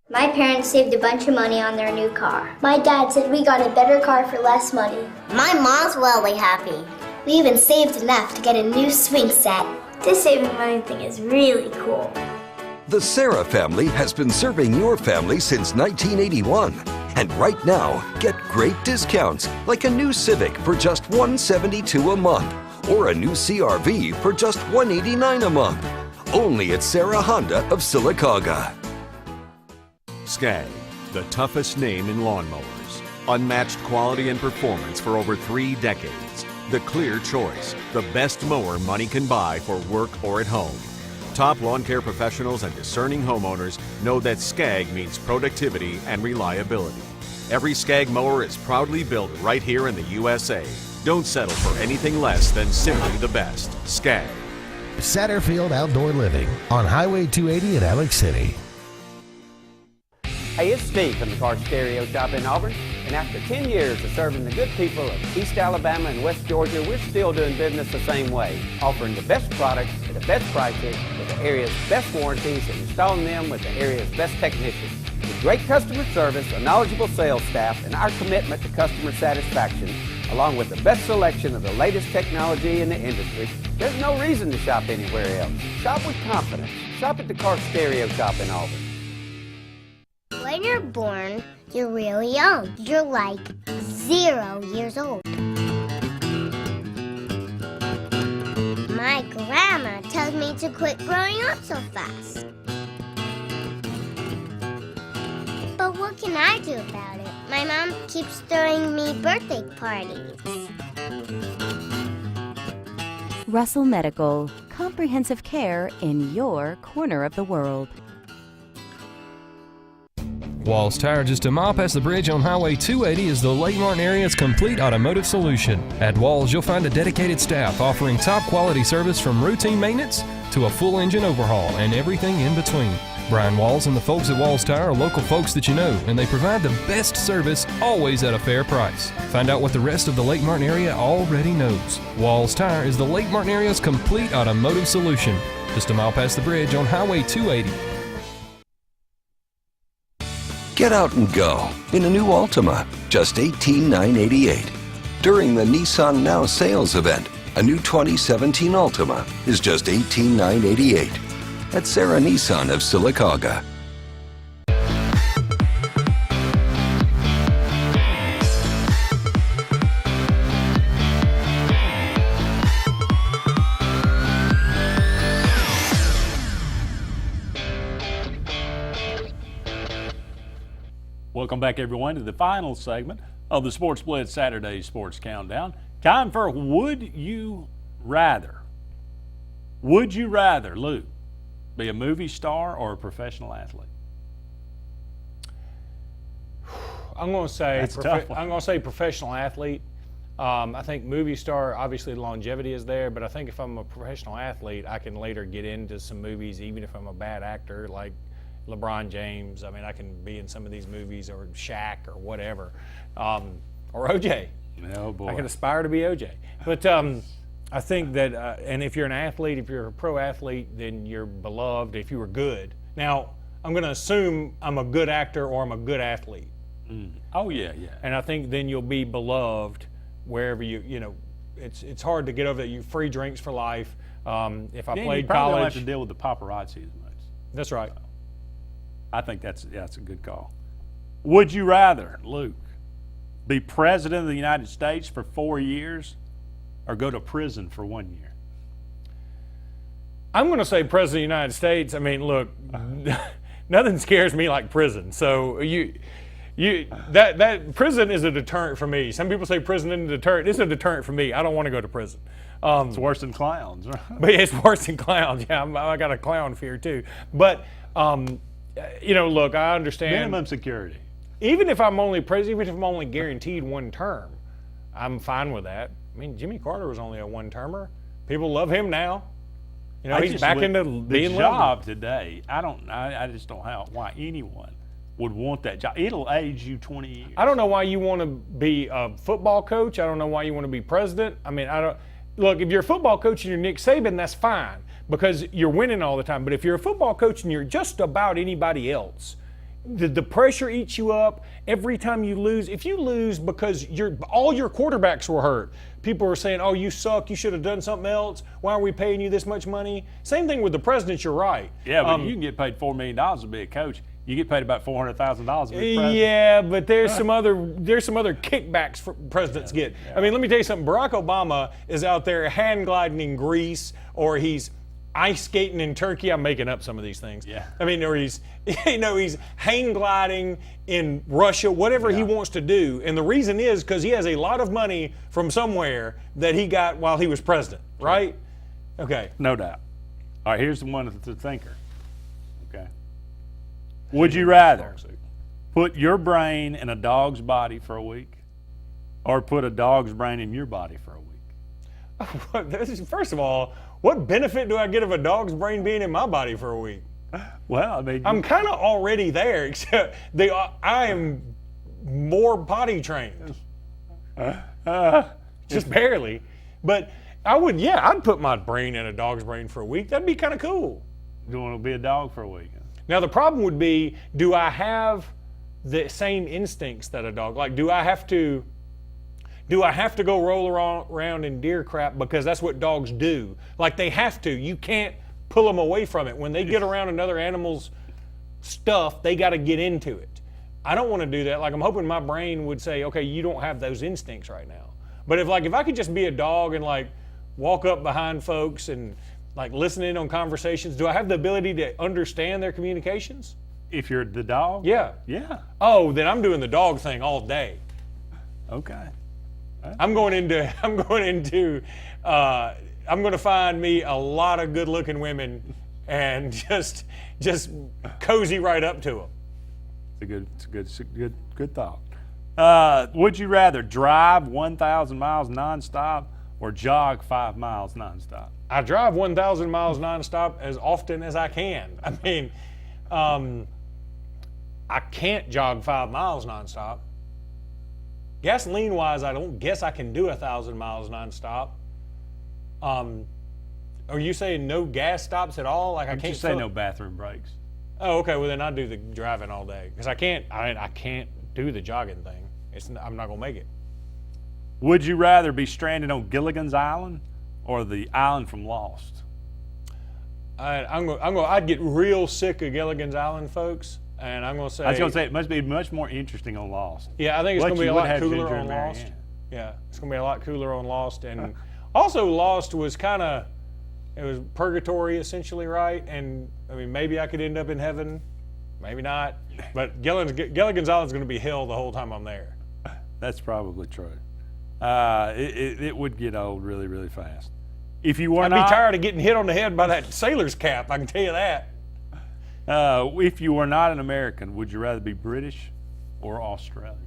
My parents saved a bunch of money on their new car. My dad said we got a better car for less money. My mom's wildly happy. We even saved enough to get a new swing set. This saving money thing is really cool. The Sarah family has been serving your family since 1981. And right now, get great discounts like a new Civic for just $172 a month or a new CR-V for just $189 a month. Only at Sarah Honda of Sylacauga. Skag, the toughest name in lawnmowers. Unmatched quality and performance for over 3 decades. The clear choice, the best mower money can buy for work or at home. Top lawn care professionals and discerning homeowners know that Skag means productivity and reliability. Every Skag mower is proudly built right here in the USA. Don't settle for anything less than simply the best. Skag. Satterfield Outdoor Living on Highway 280 in Alex City. Hey, it's Steve from the Car Stereo Shop in Auburn, and after 10 years of serving the good people of East Alabama and West Georgia, we're still doing business the same way, offering the best products at the best prices with the area's best warranties and installing them with the area's best technicians. With great customer service, a knowledgeable sales staff, and our commitment to customer satisfaction, along with the best selection of the latest technology in the industry, there's no reason to shop anywhere else. Shop with confidence. Shop at the Car Stereo Shop in Auburn. When you're born, you're really young. You're like 0 years old. My grandma tells me to quit growing up so fast. But what can I do about it? My mom keeps throwing me birthday parties. Russell Medical, comprehensive care in your corner of the world. Walls Tire, just a mile past the bridge on Highway 280, is the Lake Martin area's complete automotive solution. At Walls, you'll find a dedicated staff offering top quality service from routine maintenance to a full engine overhaul and everything in between. Brian Walls and the folks at Walls Tire are local folks that you know, and they provide the best service always at a fair price. Find out what the rest of the Lake Martin area already knows. Walls Tire is the Lake Martin area's complete automotive solution. Just a mile past the bridge on Highway 280. Get out and go in a new Altima, just $18,988. During the Nissan Now sales event, a new 2017 Altima is just $18,988 at Sarah Nissan of Sylacauga. Welcome back, everyone, to the final segment of the Sports Blitz Saturday Sports Countdown. Time for Would You Rather? Would you rather, Luke, be a movie star or a professional athlete? I'm going to say professional athlete. I think movie star, obviously the longevity is there, but I think if I'm a professional athlete, I can later get into some movies, even if I'm a bad actor, like LeBron James. I mean, I can be in some of these movies, or Shaq, or whatever, or OJ. Oh boy, I can aspire to be OJ. But I think that, and if you're an athlete, if you're a pro athlete, then you're beloved if you were good. Now, I'm going to assume I'm a good actor or I'm a good athlete. Oh yeah. And I think then you'll be beloved wherever you know. It's hard to get over that. You free drinks for life. If I played you probably college, don't have to deal with the paparazzi as much. That's right. I think that's a good call. Would you rather, Luke, be president of the United States for 4 years or go to prison for 1 year? I'm going to say president of the United States. I mean, look, nothing scares me like prison. So that prison is a deterrent for me. Some people say prison isn't a deterrent. It's a deterrent for me. I don't want to go to prison. It's worse than clowns, right? But it's worse than clowns. Yeah, I got a clown fear too. But look, I understand. Minimum security. Even if I'm only president, even if I'm only guaranteed one term, I'm fine with that. I mean, Jimmy Carter was only a one-termer. People love him now. You know, he's back into being the job today. I just don't know why anyone would want that job. It'll age you 20 years. I don't know why you want to be a football coach. I don't know why you want to be president. I mean, look, if you're a football coach and you're Nick Saban, that's fine, because you're winning all the time. But if you're a football coach and you're just about anybody else, the pressure eats you up every time you lose. If you lose because all your quarterbacks were hurt, people are saying, oh, you suck, you should have done something else, why are we paying you this much money? Same thing with the presidents, you're right. Yeah, but you can get paid $4 million to be a coach. You get paid about $400,000 to be president. Yeah, but there's some other kickbacks presidents get. Yeah. I mean, let me tell you something. Barack Obama is out there hand gliding in Greece, or he's ice skating in Turkey. I'm making up some of these things. Yeah. I mean, or he's hang gliding in Russia, whatever he wants to do. And the reason is because he has a lot of money from somewhere that he got while he was president, right? Okay. No doubt. All right, here's the one that's the thinker. Okay. Would you rather put your brain in a dog's body for a week or put a dog's brain in your body for a week? First of all, what benefit do I get of a dog's brain being in my body for a week? Well, I mean, I'm kind of already there, except I am more potty trained. Just barely. But I'd put my brain in a dog's brain for a week. That'd be kind of cool. You want to be a dog for a week? Now, the problem would be, do I have the same instincts that a dog? Like, do I have to go roll around in deer crap because that's what dogs do? Like, they have to. You can't pull them away from it. When they get around another animal's stuff, they got to get into it. I don't want to do that. Like, I'm hoping my brain would say, okay, you don't have those instincts right now. But if I could just be a dog and like walk up behind folks and like listen in on conversations, do I have the ability to understand their communications? If you're the dog? Yeah. Yeah. Oh, then I'm doing the dog thing all day. Okay. I'm going to find me a lot of good-looking women and just cozy right up to them. It's a good thought. Would you rather drive 1,000 miles nonstop or jog 5 miles nonstop? I drive 1,000 miles nonstop as often as I can. I mean, I can't jog 5 miles nonstop. Gasoline-wise, I don't guess I can do 1,000 miles nonstop. Are you saying no gas stops at all? Like I can't say no bathroom breaks. Oh, okay. Well, then I do the driving all day because I can't do the jogging thing. I'm not gonna make it. Would you rather be stranded on Gilligan's Island or the island from Lost? I'd get real sick of Gilligan's Island, folks, and I'm gonna say. I was gonna say it must be much more interesting on Lost. Yeah, I think it's gonna be a lot cooler on Lost. Yeah, it's gonna be a lot cooler on Lost, and also Lost was it was purgatory essentially, right? And I mean, maybe I could end up in heaven, maybe not. But Gilligan's Island's gonna be hell the whole time I'm there. That's probably true. It would get old really, really fast. If you were I'd be tired of getting hit on the head by that sailor's cap, I can tell you that. If you were not an American, would you rather be British or Australian?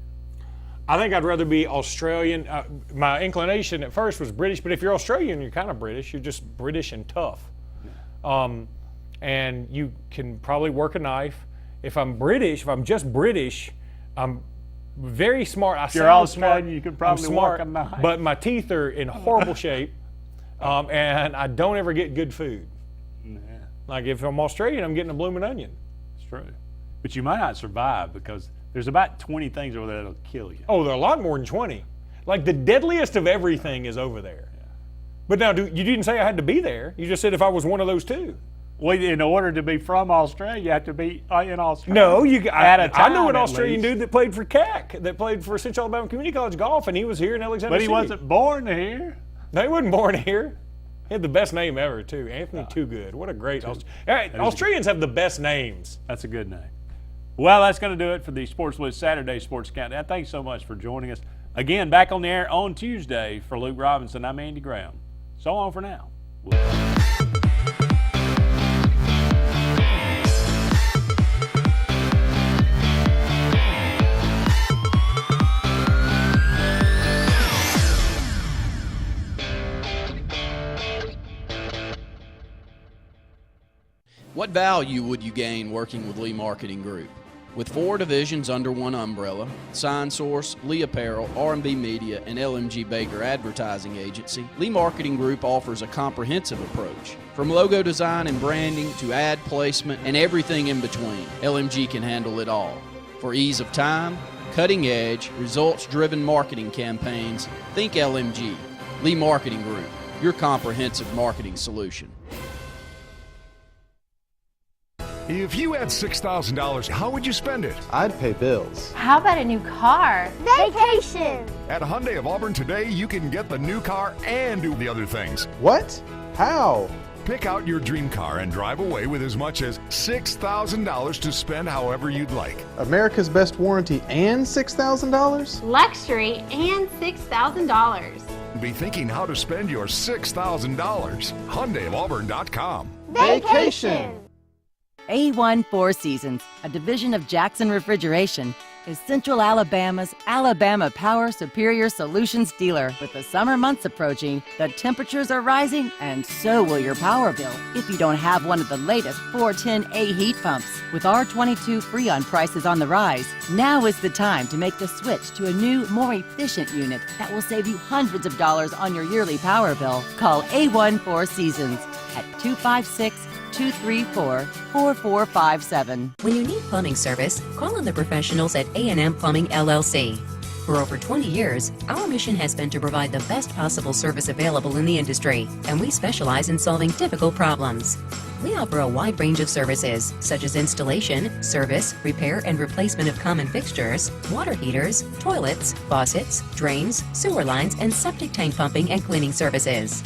I think I'd rather be Australian. My inclination at first was British, but if you're Australian, you're kind of British. You're just British and tough. And you can probably work a knife. If I'm just British, I'm very smart. If you're Australian, you could probably work a knife. But my teeth are in horrible shape, and I don't ever get good food. Yeah. Like if I'm Australian, I'm getting a blooming onion. It's true. But you might not survive because there's about 20 things over there that'll kill you. Oh, there are a lot more than 20. Like the deadliest of everything is over there. Yeah. But now, you didn't say I had to be there. You just said if I was one of those two. Well, in order to be from Australia, you have to be in Australia. No, I know an Australian dude that played for CAC, that played for Central Alabama Community College golf, and he was here in Alexander City. But he wasn't born here. No, he wasn't born here. He had the best name ever, too. Anthony Too Good. What a great Australians have the best names. That's a good name. Well, that's going to do it for the Sports Blitz Saturday Sports Countdown. Thanks so much for joining us. Again, back on the air on Tuesday for Luke Robinson. I'm Andy Graham. So long for now. What value would you gain working with Lee Marketing Group? With 4 divisions under one umbrella, Sign Source, Lee Apparel, R&B Media, and LMG Baker Advertising Agency, Lee Marketing Group offers a comprehensive approach. From logo design and branding to ad placement and everything in between, LMG can handle it all. For ease of time, cutting edge, results-driven marketing campaigns, think LMG. Lee Marketing Group, your comprehensive marketing solution. If you had $6,000, how would you spend it? I'd pay bills. How about a new car? Vacation! At Hyundai of Auburn today, you can get the new car and do the other things. What? How? Pick out your dream car and drive away with as much as $6,000 to spend however you'd like. America's best warranty and $6,000? Luxury and $6,000. Be thinking how to spend your $6,000. HyundaiofAuburn.com. Vacation! A1 Four Seasons, a division of Jackson Refrigeration, is Central Alabama's Alabama Power Superior Solutions dealer. With the summer months approaching, the temperatures are rising, and so will your power bill if you don't have one of the latest 410A heat pumps. With R22 Freon prices on the rise, now is the time to make the switch to a new, more efficient unit that will save you hundreds of dollars on your yearly power bill. Call A1 Four Seasons at 256-234-4457. When you need plumbing service, call on the professionals at A&M Plumbing LLC. For over 20 years, our mission has been to provide the best possible service available in the industry, and we specialize in solving difficult problems. We offer a wide range of services, such as installation, service, repair and replacement of common fixtures, water heaters, toilets, faucets, drains, sewer lines, and septic tank pumping and cleaning services.